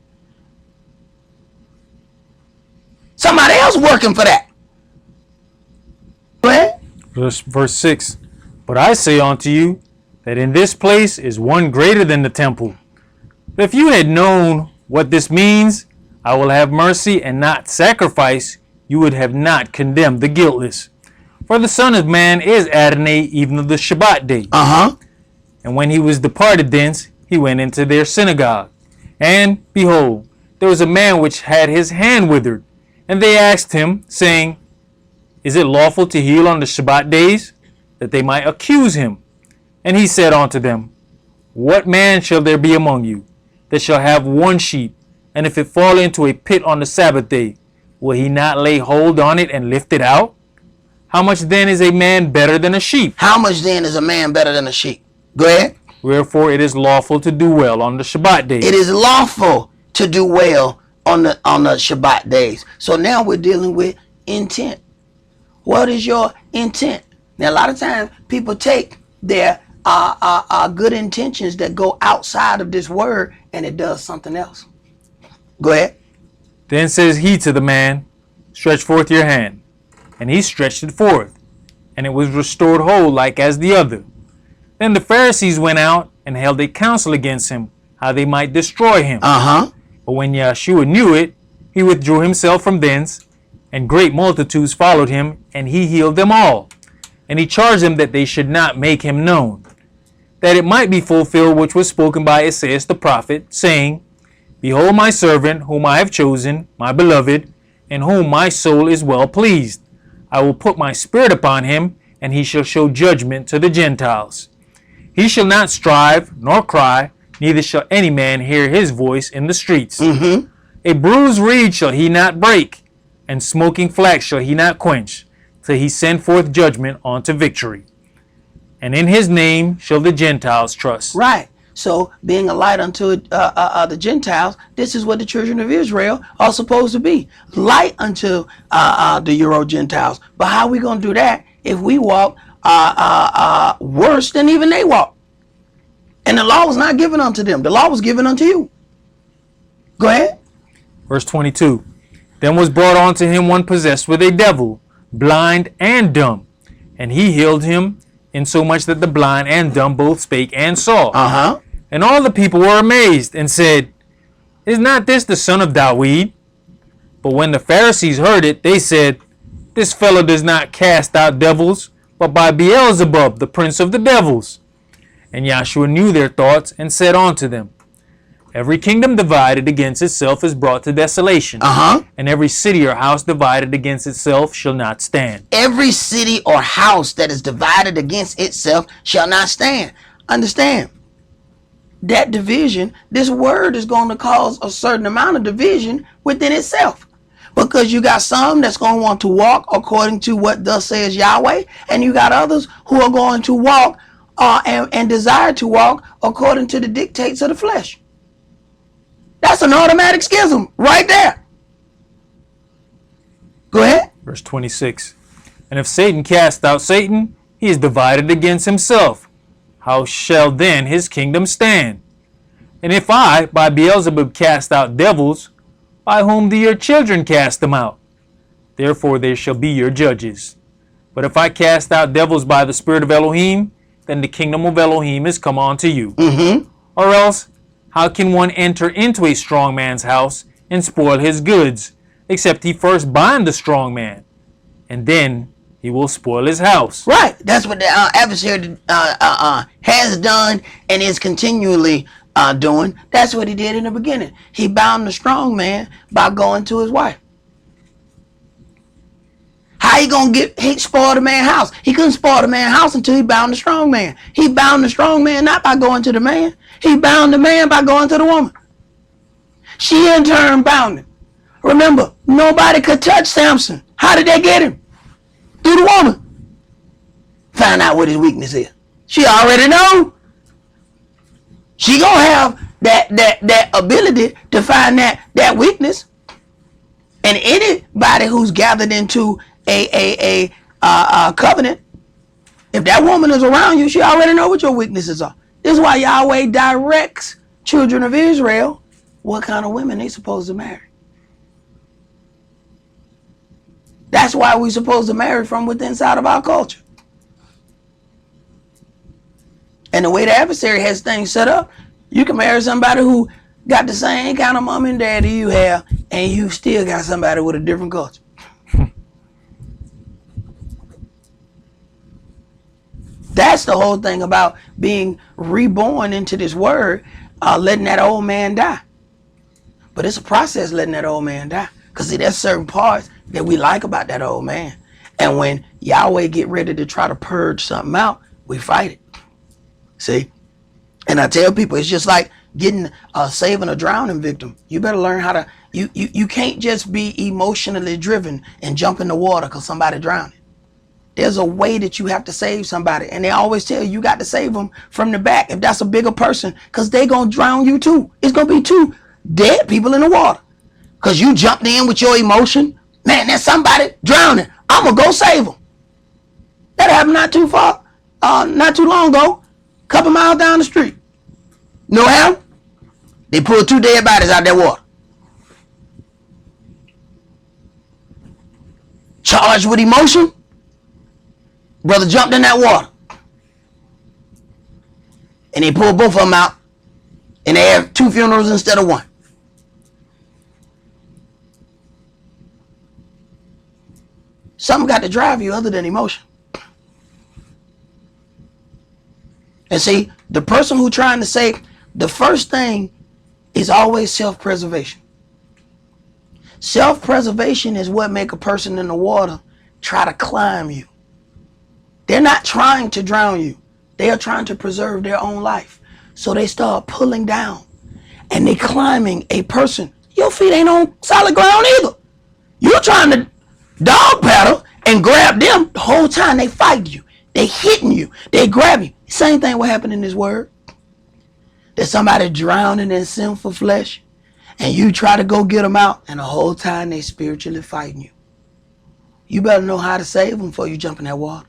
S1: Somebody else working for that. Go ahead.
S2: Verse 6. But I say unto you that in this place is one greater than the temple. But if you had known what this means, I will have mercy and not sacrifice, you would have not condemned the guiltless. For the Son of Man is Adonai even of the Shabbat day. And when he was departed thence, he went into their synagogue. And behold, there was a man which had his hand withered. And they asked him, saying, Is it lawful to heal on the Shabbat days? That they might accuse him. And he said unto them, What man shall there be among you that shall have one sheep, and if it fall into a pit on the Sabbath day, will he not lay hold on it and lift it out? How much then is a man better than a sheep?
S1: How much then is a man better than a sheep? Go ahead.
S2: Wherefore it is lawful to do well on the Shabbat days.
S1: It is lawful to do well on the Shabbat days. So now we're dealing with intent. What is your intent? Now a lot of times people take their good intentions that go outside of this word and it does something else. Go ahead.
S2: Then says he to the man, stretch forth your hand. And he stretched it forth, and it was restored whole like as the other. Then the Pharisees went out and held a council against him, how they might destroy him. But when Yeshua knew it, he withdrew himself from thence, and great multitudes followed him, and he healed them all. And he charged them that they should not make him known, that it might be fulfilled which was spoken by Esaias the prophet, saying, Behold my servant, whom I have chosen, my beloved, in whom my soul is well pleased. I will put my spirit upon him, and he shall show judgment to the Gentiles. He shall not strive, nor cry, neither shall any man hear his voice in the streets. A bruised reed shall he not break, and smoking flax shall he not quench, till he send forth judgment unto victory. And in his name shall the Gentiles trust.
S1: Right. So being a light unto the Gentiles, this is what the children of Israel are supposed to be. Light unto the Euro Gentiles. But how are we going to do that if we walk worse than even they walk? And the law was not given unto them. The law was given unto you. Go ahead.
S2: Verse 22. Then was brought unto him one possessed with a devil, blind and dumb. And he healed him, insomuch that the blind and dumb both spake and saw. And all the people were amazed and said, Is not this the son of David? But when the Pharisees heard it, they said, This fellow does not cast out devils, but by Beelzebub, the prince of the devils. And Yeshua knew their thoughts, and said unto them, Every kingdom divided against itself is brought to desolation. And every city or house divided against itself shall not stand.
S1: Every city or house that is divided against itself shall not stand. Understand that division, this word is going to cause a certain amount of division within itself. Because you got some that's going to want to walk according to what thus says Yahweh, and you got others who are going to walk and desire to walk according to the dictates of the flesh. That's an automatic schism right there. Go ahead.
S2: Verse 26. And if Satan cast out Satan, he is divided against himself. How shall then his kingdom stand? And if I, by Beelzebub, cast out devils, by whom do your children cast them out? Therefore they shall be your judges. But if I cast out devils by the Spirit of Elohim, then the kingdom of Elohim is come unto you. Or else, how can one enter into a strong man's house and spoil his goods, except he first bind the strong man, and then he will spoil his house?
S1: Right. That's what the adversary has done and is continually doing. That's what he did in the beginning. He bound the strong man by going to his wife. How he gonna spoil the man's house? He couldn't spoil the man's house until he bound the strong man. He bound the strong man not by going to the man. He bound the man by going to the woman. She in turn bound him. Remember, nobody could touch Samson. How did they get him? Through the woman. Find out what his weakness is. She already know. She gonna have that ability to find that weakness. And anybody who's gathered into a covenant, if that woman is around you, she already know what your weaknesses are. This is why Yahweh directs children of Israel what kind of women they supposed to marry. That's why we're supposed to marry from within inside of our culture. And the way the adversary has things set up, you can marry somebody who got the same kind of mom and daddy you have, and you still got somebody with a different culture. That's the whole thing about being reborn into this word, letting that old man die. But it's a process letting that old man die. Because see, there's certain parts that we like about that old man. And when Yahweh get ready to try to purge something out, we fight it. See? And I tell people, it's just like saving a drowning victim. You better learn how to You can't just be emotionally driven and jump in the water because somebody drowning. There's a way that you have to save somebody. And they always tell you got to save them from the back if that's a bigger person, because they going to drown you too. It's going to be two dead people in the water because you jumped in with your emotion. Man, there's somebody drowning. I'm going to go save them. That happened not too long ago, a couple miles down the street. Know how? They pulled two dead bodies out of that water. Charged with emotion, brother jumped in that water. And they pulled both of them out. And they have two funerals instead of one. Something got to drive you other than emotion. And see, the person who trying to say, the first thing is always self-preservation. Self-preservation is what make a person in the water try to climb you. They're not trying to drown you. They are trying to preserve their own life. So they start pulling down and they climbing a person. Your feet ain't on solid ground either. You're trying to dog paddle and grab them the whole time. They fight you. They hitting you. They grab you. Same thing will happen in this word. There's somebody drowning in sinful flesh. And you try to go get them out, and the whole time they spiritually fighting you. You better know how to save them before you jump in that water.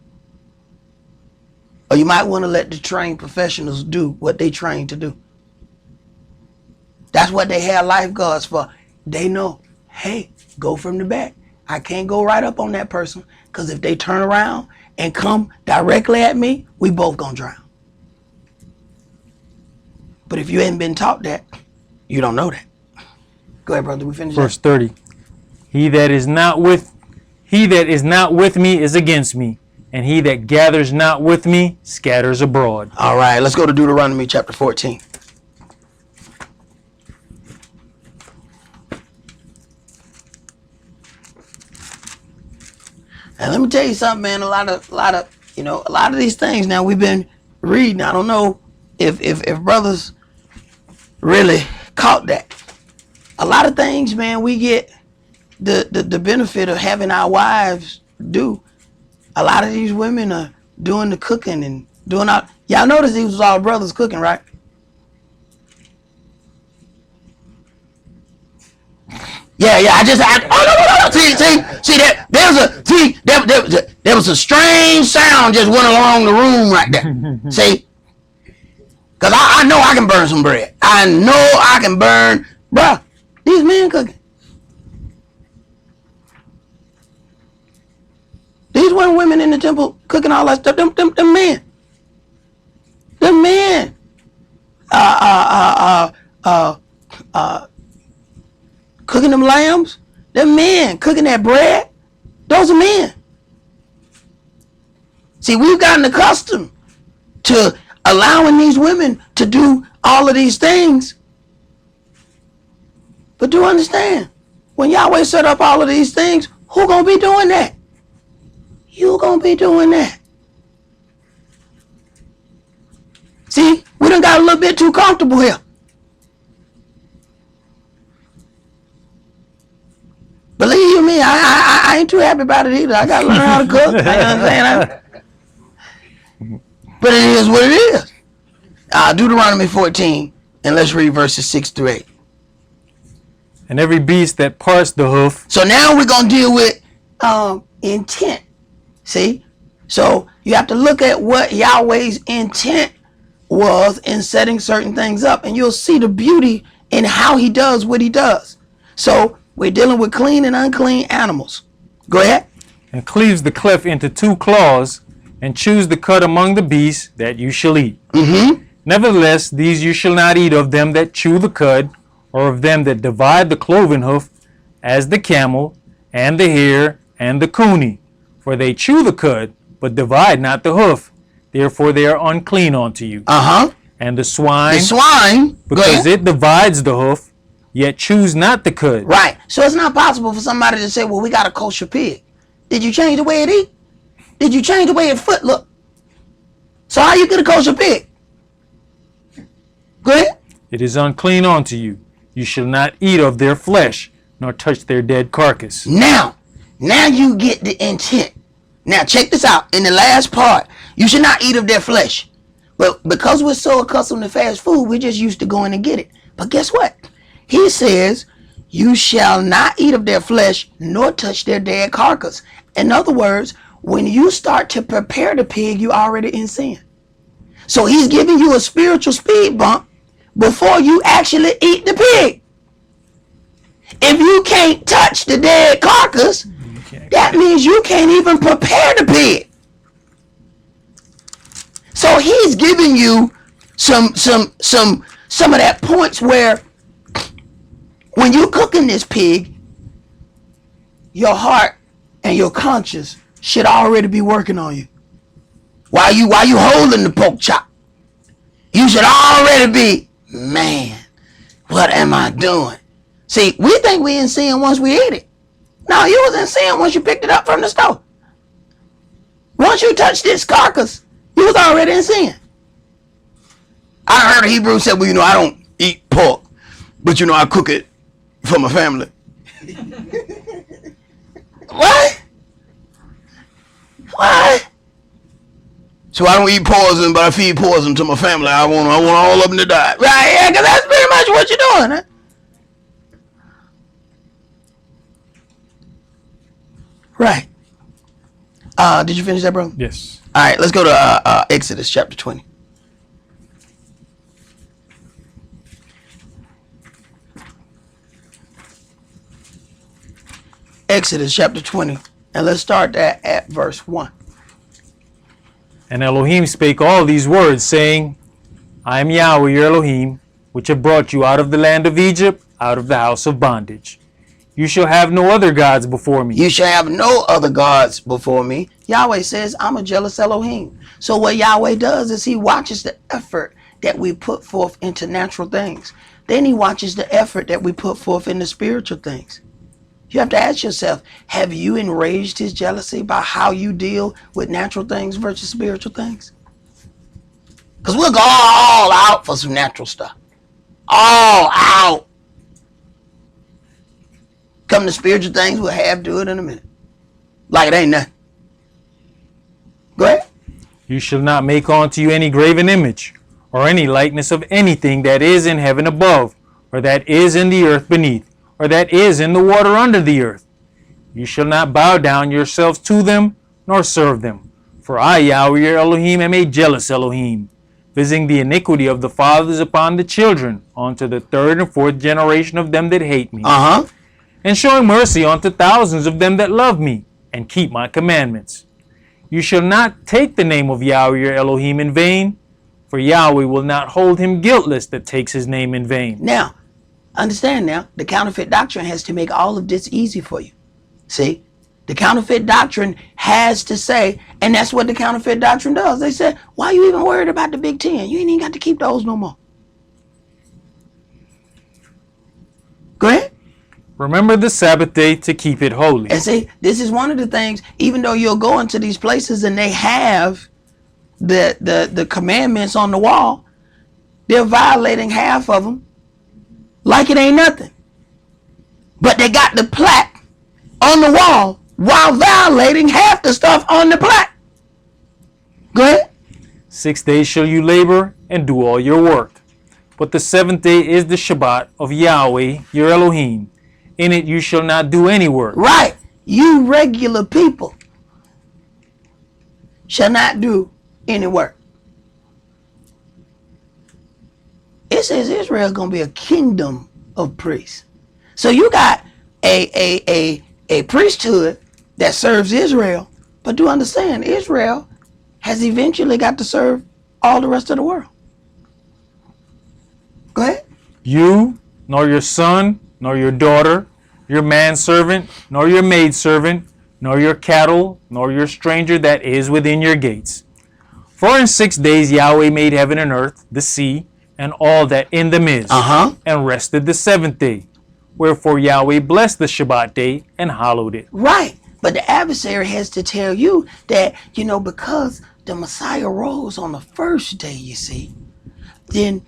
S1: Or you might want to let the trained professionals do what they trained to do. That's what they have lifeguards for. They know, hey, go from the back. I can't go right up on that person, because if they turn around and come directly at me, we both gonna drown. But if you ain't been taught that, you don't know that. Go ahead, brother. We finish.
S2: Verse 30. He that is not with me is against me, and he that gathers not with me scatters abroad.
S1: All right, let's go to Deuteronomy chapter 14. And let me tell you something, man. A lot of these things now we've been reading. I don't know if brothers really caught that. A lot of things, man, we get the benefit of having our wives do. A lot of these women are doing the cooking and doing all. Y'all notice these was all brothers cooking, right? Yeah. No. See that there was a strange sound just went along the room right there. See, because I know I can burn some bread. I know I can burn, bruh. These men cooking. These weren't women in the temple cooking all that stuff. Them men. Them men. Cooking them lambs. Them men cooking that bread. Those are men. See, we've gotten accustomed to allowing these women to do all of these things. But do understand, when Yahweh set up all of these things, who gonna be doing that? You gonna be doing that. See, we done got a little bit too comfortable here. Believe you me, I ain't too happy about it either. I gotta learn how to cook. You know what I'm saying? But it is what it is. Deuteronomy 14, and let's read verses 6 through 8.
S2: And every beast that parts the hoof.
S1: So now we're going to deal with intent. See? So you have to look at what Yahweh's intent was in setting certain things up. And you'll see the beauty in how he does what he does. So we're dealing with clean and unclean animals. Go ahead.
S2: And cleaves the cleft into two claws, and chews the cud among the beasts that you shall eat.
S1: Mm-hmm.
S2: Nevertheless, these you shall not eat of them that chew the cud, or of them that divide the cloven hoof, as the camel, and the hare, and the coney. For they chew the cud, but divide not the hoof. Therefore they are unclean unto you. And the swine, because it divides the hoof, yet chews not the cud.
S1: Right. So it's not possible for somebody to say, well, we got a kosher pig. Did you change the way it eat? Did you change the way it foot look? So how you get a kosher pig? Go ahead.
S2: It is unclean unto you. You shall not eat of their flesh. nor touch their dead carcass.
S1: Now you get the intent. Now check this out. In the last part, you should not eat of their flesh. But because we're so accustomed to fast food, we're just used to going and get it. But guess what? He says, you shall not eat of their flesh, nor touch their dead carcass. In other words, when you start to prepare the pig, you already in sin. So he's giving you a spiritual speed bump before you actually eat the pig. If you can't touch the dead carcass, that means you can't even prepare the pig. So he's giving you some of that points where when you cooking this pig, your heart and your conscience should already be working on you. While you holding the pork chop, you should already be, man, what am I doing? See, we think we in sin once we eat it. No, you was in sin once you picked it up from the store. Once you touched this carcass, you was already in sin. I heard a Hebrew say, well, I don't eat pork, but I cook it for my family. What? What? So I don't eat poison, but I feed poison to my family. I want all of them to die. Right? Yeah, because that's pretty much what you're doing, huh? Right. Did you finish that, bro?
S2: Yes.
S1: All right, let's go to Exodus chapter 20. Exodus chapter 20. And let's start that at verse 1.
S2: And Elohim spake all these words, saying, I am Yahweh your Elohim, which have brought you out of the land of Egypt, out of the house of bondage. You shall have no other gods before me.
S1: You shall have no other gods before me. Yahweh says, I'm a jealous Elohim. So what Yahweh does is he watches the effort that we put forth into natural things. Then he watches the effort that we put forth into spiritual things. You have to ask yourself, have you enraged his jealousy by how you deal with natural things versus spiritual things? Because we'll go all out for some natural stuff. All out. Come to spiritual things, we'll have do it in a minute. Like it ain't nothing. Go ahead.
S2: You shall not make unto you any graven image, or any likeness of anything that is in heaven above, or that is in the earth beneath, or that is in the water under the earth. You shall not bow down yourselves to them, nor serve them. For I, Yahweh your Elohim, am a jealous Elohim, visiting the iniquity of the fathers upon the children, unto the third and fourth generation of them that hate me. And showing mercy unto thousands of them that love me, and keep my commandments. You shall not take the name of Yahweh your Elohim in vain, for Yahweh will not hold him guiltless that takes his name in vain.
S1: Now, understand now, the counterfeit doctrine has to make all of this easy for you. See? The counterfeit doctrine has to say, and that's what the counterfeit doctrine does. They say, why are you even worried about the Big Ten? You ain't even got to keep those no more. Go ahead.
S2: Remember the Sabbath day to keep it holy.
S1: And see, this is one of the things, even though you'll go into these places and they have the commandments on the wall, they're violating half of them like it ain't nothing. But they got the plaque on the wall while violating half the stuff on the plaque. Go ahead.
S2: 6 days shall you labor and do all your work. But the seventh day is the Shabbat of Yahweh your Elohim. In it you shall not do any work.
S1: Right. You regular people shall not do any work. It says Israel is going to be a kingdom of priests. So you got a priesthood that serves Israel, but do understand Israel has eventually got to serve all the rest of the world. Go ahead.
S2: You, nor your son, nor your daughter, your manservant, nor your maidservant, nor your cattle, nor your stranger that is within your gates. For in 6 days Yahweh made heaven and earth, the sea, and all that in them is, and rested the seventh day. Wherefore Yahweh blessed the Shabbat day and hallowed it.
S1: Right. But the adversary has to tell you that, because the Messiah rose on the first day, you see, then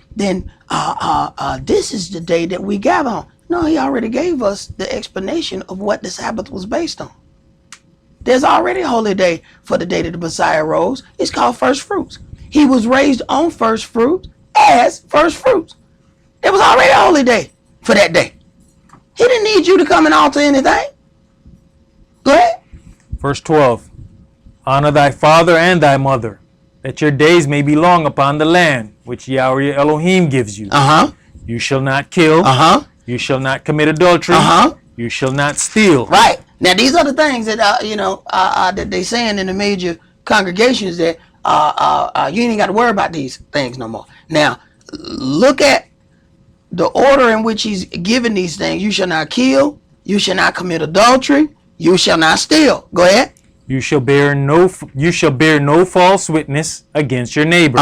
S1: this is the day that we gather on. No, he already gave us the explanation of what the Sabbath was based on. There's already a holy day for the day that the Messiah rose. It's called first fruits. He was raised on first fruits as first fruits. There was already a holy day for that day. He didn't need you to come and alter anything. Go ahead.
S2: Verse 12. Honor thy father and thy mother, that your days may be long upon the land, which Yahweh your Elohim gives you. You shall not kill. You shall not commit adultery. You shall not steal.
S1: Right. Now, these are the things that, that they saying in the major congregations that you ain't got to worry about these things no more. Now, look at the order in which he's giving these things. You shall not kill. You shall not commit adultery. You shall not steal. Go ahead.
S2: You shall bear no false witness against your neighbor.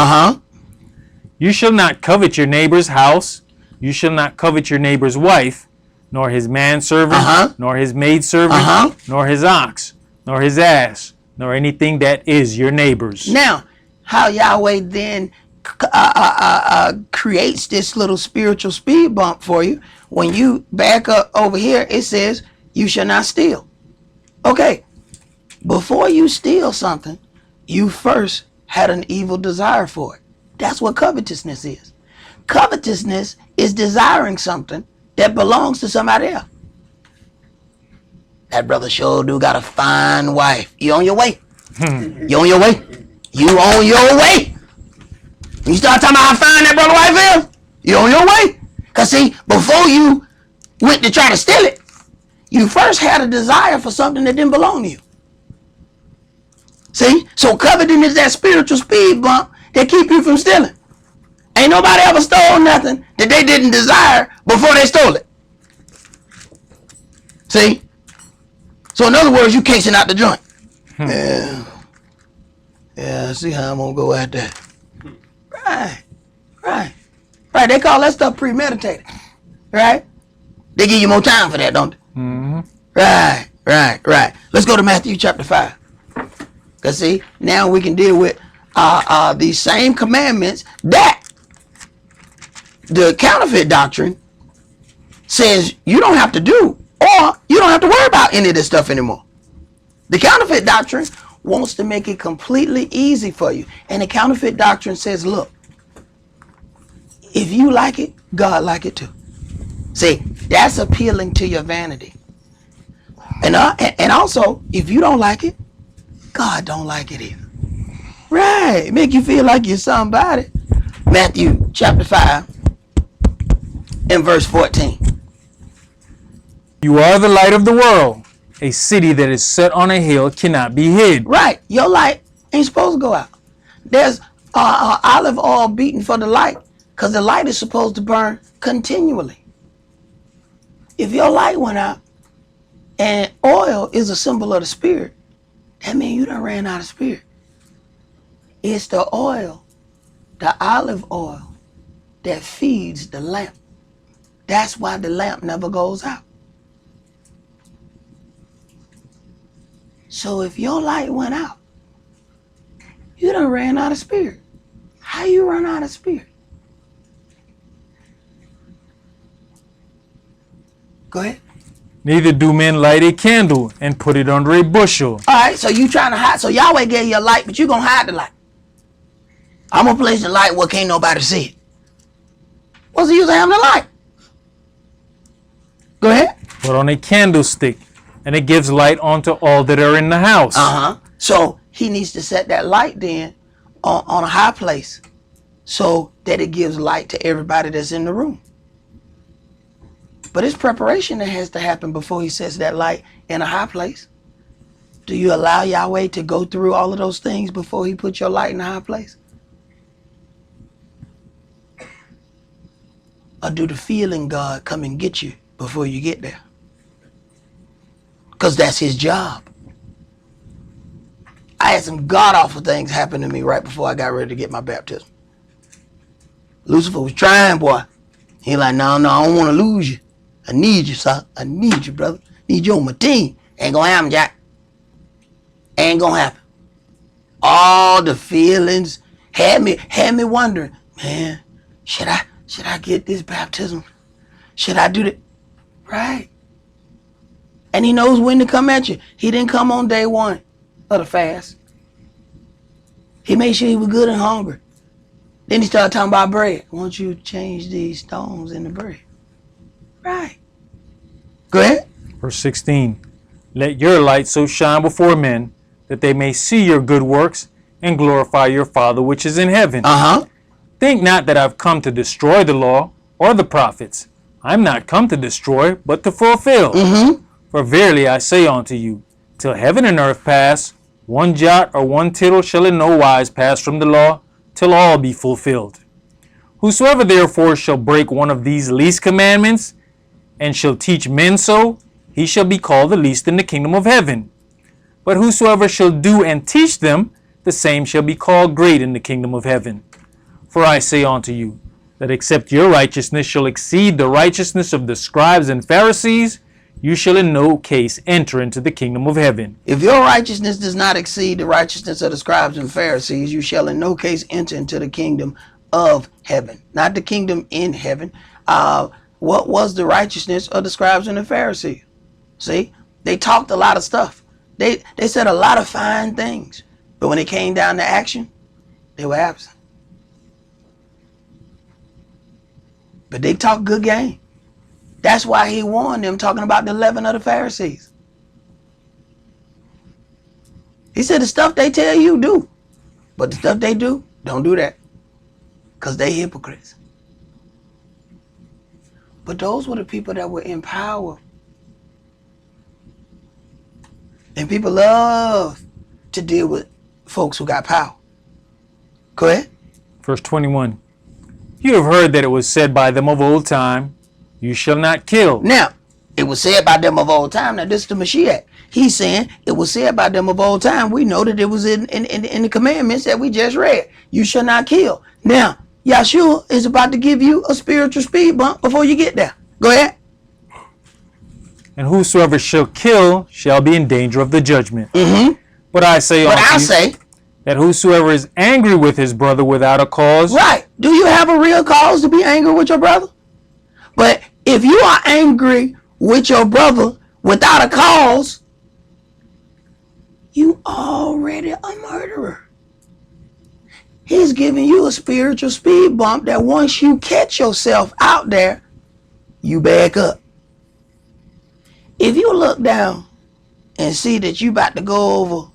S2: You shall not covet your neighbor's house. You shall not covet your neighbor's wife, nor his manservant, nor his maidservant, nor his ox, nor his ass, nor anything that is your neighbor's.
S1: Now, how Yahweh then creates this little spiritual speed bump for you. When you back up over here, it says, you shall not steal. Okay, before you steal something, you first had an evil desire for it. That's what covetousness is. Covetousness is desiring something that belongs to somebody else. That brother sure do got a fine wife. You on your way? You on your way? You on your way? When you start talking about how fine that brother wife is, you on your way? Because see, before you went to try to steal it, you first had a desire for something that didn't belong to you. See? So coveting is that spiritual speed bump that keep you from stealing. Ain't nobody ever stole nothing that they didn't desire before they stole it. See? So in other words, you casing out the joint. Yeah, see how I'm going to go at that. Right. They call that stuff premeditated. Right? They give you more time for that, don't they? Right. Let's go to Matthew chapter 5. Because see, now we can deal with these same commandments that the counterfeit doctrine says you don't have to do, or you don't have to worry about any of this stuff anymore. The counterfeit doctrine wants to make it completely easy for you. And the counterfeit doctrine says, look, if you like it, God like it too. See, that's appealing to your vanity. And also, if you don't like it, God don't like it either. Right. Make you feel like you're somebody. Matthew chapter 5 and verse 14.
S2: You are the light of the world. A city that is set on a hill cannot be hid.
S1: Right. Your light ain't supposed to go out. There's olive oil beaten for the light because the light is supposed to burn continually. If your light went out and oil is a symbol of the spirit, that means you done ran out of spirit. It's the oil, the olive oil, that feeds the lamp. That's why the lamp never goes out. So if your light went out, you done ran out of spirit. How you run out of spirit? Go ahead.
S2: Neither do men light a candle and put it under a bushel.
S1: All right, so you trying to hide. So Yahweh gave you a light, but you going to hide the light. I'm going to place the light where can't nobody see it. What's the use of having the light? Go ahead.
S2: But on a candlestick, and it gives light onto all that are in the house.
S1: So he needs to set that light then on a high place so that it gives light to everybody that's in the room. But it's preparation that has to happen before he sets that light in a high place. Do you allow Yahweh to go through all of those things before he puts your light in a high place? Or do the feeling God come and get you before you get there? Because that's his job. I had some god-awful things happen to me right before I got ready to get my baptism. Lucifer was trying, boy. He like, no, I don't want to lose you. I need you, son. I need you, brother. Need you on my team. Ain't gonna happen, Jack. Ain't gonna happen. All the feelings had me wondering, man, should I get this baptism? Should I do that? Right. And he knows when to come at you. He didn't come on day one of the fast. He made sure he was good and hungry. Then he started talking about bread. Won't you change these stones into bread? Right. Go ahead.
S2: Verse 16. Let your light so shine before men that they may see your good works and glorify your Father which is in heaven. Think not that I've come to destroy the law or the prophets. I'm not come to destroy, but to fulfill. For verily I say unto you, till heaven and earth pass, one jot or one tittle shall in no wise pass from the law, till all be fulfilled. Whosoever therefore shall break one of these least commandments, and shall teach men so, he shall be called the least in the kingdom of heaven. But whosoever shall do and teach them, the same shall be called great in the kingdom of heaven. For I say unto you, that except your righteousness shall exceed the righteousness of the scribes and Pharisees, you shall in no case enter into the kingdom of heaven.
S1: If your righteousness does not exceed the righteousness of the scribes and Pharisees, you shall in no case enter into the kingdom of heaven. Not the kingdom in heaven. What was the righteousness of the scribes and the Pharisees? See, they talked a lot of stuff. They said a lot of fine things. But when it came down to action, they were absent. But they talked good game. That's why he warned them, talking about the leaven of the Pharisees. He said the stuff they tell you, do. But the stuff they do, don't do that. Because they hypocrites. But those were the people that were in power. And people love to deal with folks who got power. Go ahead.
S2: Verse 21. You have heard that it was said by them of old time, you shall not kill.
S1: Now, it was said by them of old time. Now, this is the Mashiach. He's saying it was said by them of old time. We know that it was in the commandments that we just read. You shall not kill. Now, Yeshua is about to give you a spiritual speed bump before you get there. Go ahead.
S2: And whosoever shall kill shall be in danger of the judgment. But I say that whosoever is angry with his brother without a cause.
S1: Right. Do you have a real cause to be angry with your brother? But if you are angry with your brother without a cause, you already a murderer. He's giving you a spiritual speed bump that once you catch yourself out there, you back up. If you look down and see that you about to go over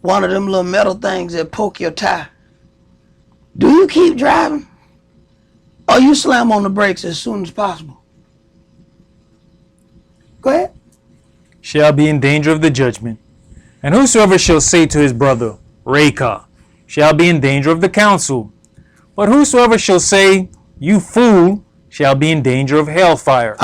S1: one of them little metal things that poke your tire, do you keep driving? Or you slam on the brakes as soon as possible? Go ahead.
S2: Shall be in danger of the judgment. And whosoever shall say to his brother, Reka, shall be in danger of the counsel. But whosoever shall say, you fool, shall be in danger of hellfire.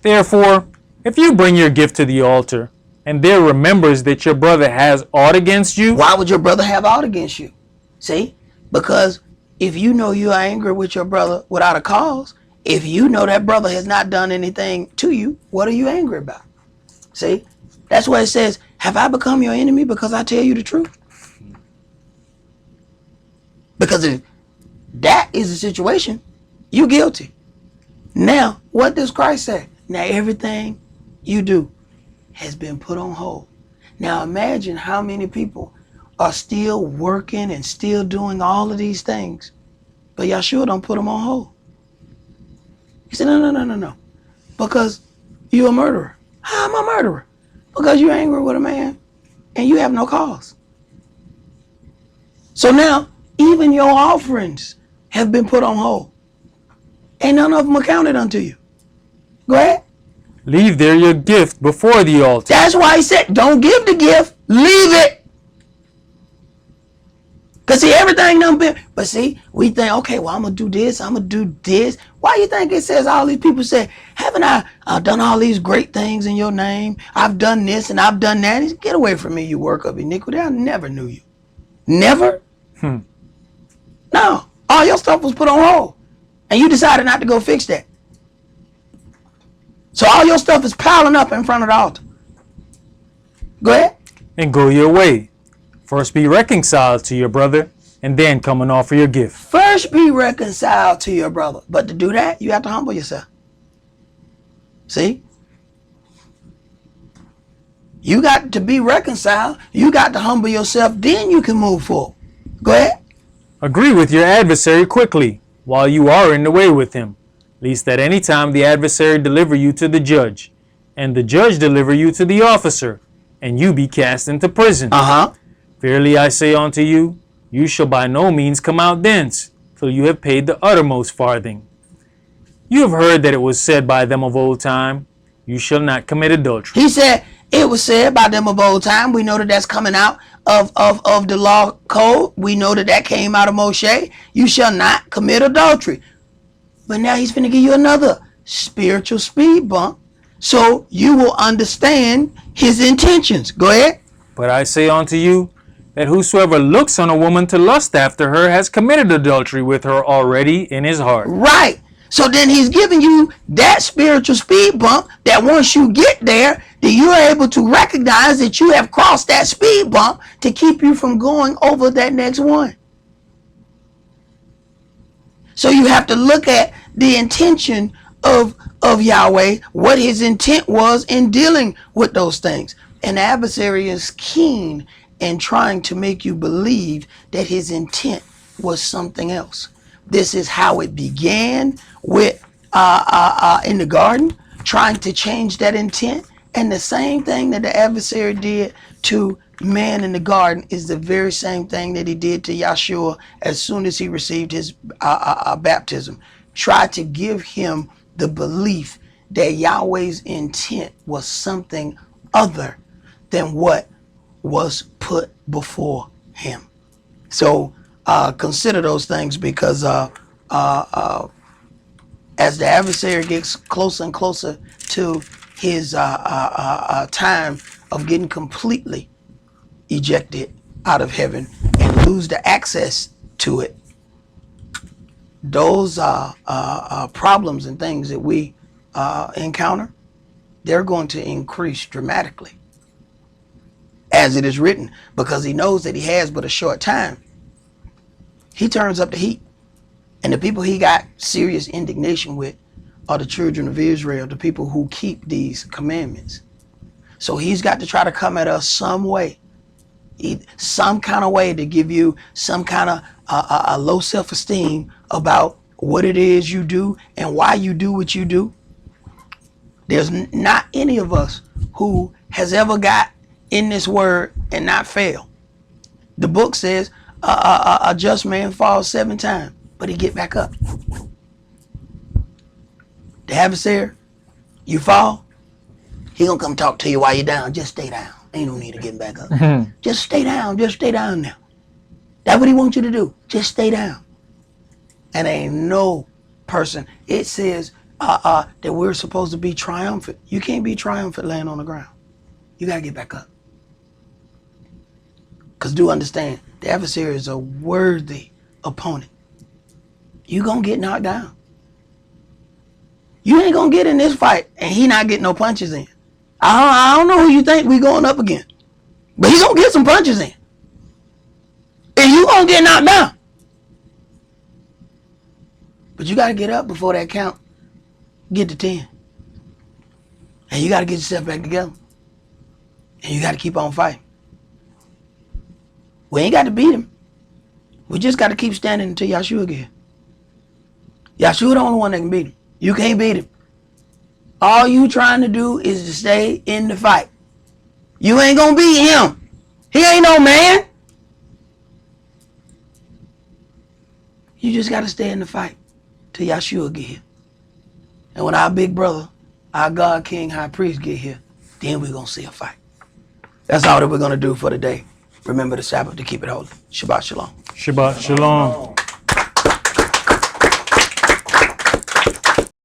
S2: Therefore, if you bring your gift to the altar, and there remembers that your brother has aught against you.
S1: Why would your brother have aught against you? See? Because if you know you are angry with your brother without a cause, if you know that brother has not done anything to you, what are you angry about? See? That's why it says, have I become your enemy because I tell you the truth? Because if that is the situation, you're guilty. Now, what does Christ say? Now everything you do has been put on hold. Now imagine how many people are still working and still doing all of these things, but Yeshua don't put them on hold. He said, no. Because you're a murderer. How am I a murderer? Because you're angry with a man and you have no cause. So now, even your offerings have been put on hold. Ain't none of them accounted unto you. Go ahead.
S2: Leave there your gift before the altar.
S1: That's why he said, don't give the gift, leave it. Because see, everything done been, but see, we think, okay, well, I'm going to do this, I'm going to do this. Why you think it says all these people say, haven't I done all these great things in your name? I've done this and I've done that. He said, get away from me, you work of iniquity. I never knew you. Never? No, all your stuff was put on hold. And you decided not to go fix that. So all your stuff is piling up in front of the altar. Go ahead.
S2: And go your way. First be reconciled to your brother, and then come and offer your gift.
S1: First be reconciled to your brother. But to do that, you have to humble yourself. See? You got to be reconciled. You got to humble yourself. Then you can move forward. Go ahead.
S2: Agree with your adversary quickly, while you are in the way with him, lest at any time the adversary deliver you to the judge, and the judge deliver you to the officer, and you be cast into prison. Verily I say unto you, you shall by no means come out thence, till you have paid the uttermost farthing. You have heard that it was said by them of old time, you shall not commit adultery.
S1: He said, it was said by them of old time. We know that that's coming out of the law code. We know that that came out of Moshe. You shall not commit adultery. But now he's going to give you another spiritual speed bump, so you will understand his intentions. Go ahead.
S2: But I say unto you, that whosoever looks on a woman to lust after her has committed adultery with her already in his heart.
S1: Right. So then he's giving you that spiritual speed bump that once you get there, that you're able to recognize that you have crossed that speed bump to keep you from going over that next one. So you have to look at the intention of Yahweh, what his intent was in dealing with those things. An adversary is keen in trying to make you believe that his intent was something else. This is how it began with in the garden, trying to change that intent. And the same thing that the adversary did to man in the garden is the very same thing that he did to Yeshua as soon as he received his baptism. Tried to give him the belief that Yahweh's intent was something other than what was put before him. So consider those things, because as the adversary gets closer and closer to his time of getting completely ejected out of heaven and lose the access to it, those problems and things that we encounter, they're going to increase dramatically, as it is written, because he knows that he has but a short time. He turns up the heat. And the people he got serious indignation with are the children of Israel, the people who keep these commandments. So he's got to try to come at us some way, some kind of way, to give you some kind of a low self-esteem about what it is you do and why you do what you do. There's not any of us who has ever got in this word and not fail. The book says a just man falls 7 times, but he get back up. The adversary, you fall, he gonna come talk to you while you're down. Just stay down. Ain't no need to get back up. Just stay down. Just stay down now. That's what he wants you to do. Just stay down. And ain't no person. It says that we're supposed to be triumphant. You can't be triumphant laying on the ground. You gotta get back up. Because do understand, the adversary is a worthy opponent. You gonna get knocked down. You ain't gonna get in this fight and he not getting no punches in. I don't know who you think we going up against, but he gonna get some punches in. And you gonna get knocked down. But you gotta get up before that count get to 10. And you gotta get yourself back together. And you gotta keep on fighting. We ain't got to beat him. We just got to keep standing until Yeshua get here. Yeshua the only one that can beat him. You can't beat him. All you trying to do is to stay in the fight. You ain't gonna beat him. He ain't no man. You just got to stay in the fight till Yeshua get here. And when our big brother, our God, King, High Priest get here, then we're gonna see a fight. That's all that we're gonna do for today. Remember the Sabbath to keep it holy. Shabbat shalom.
S2: Shabbat shalom.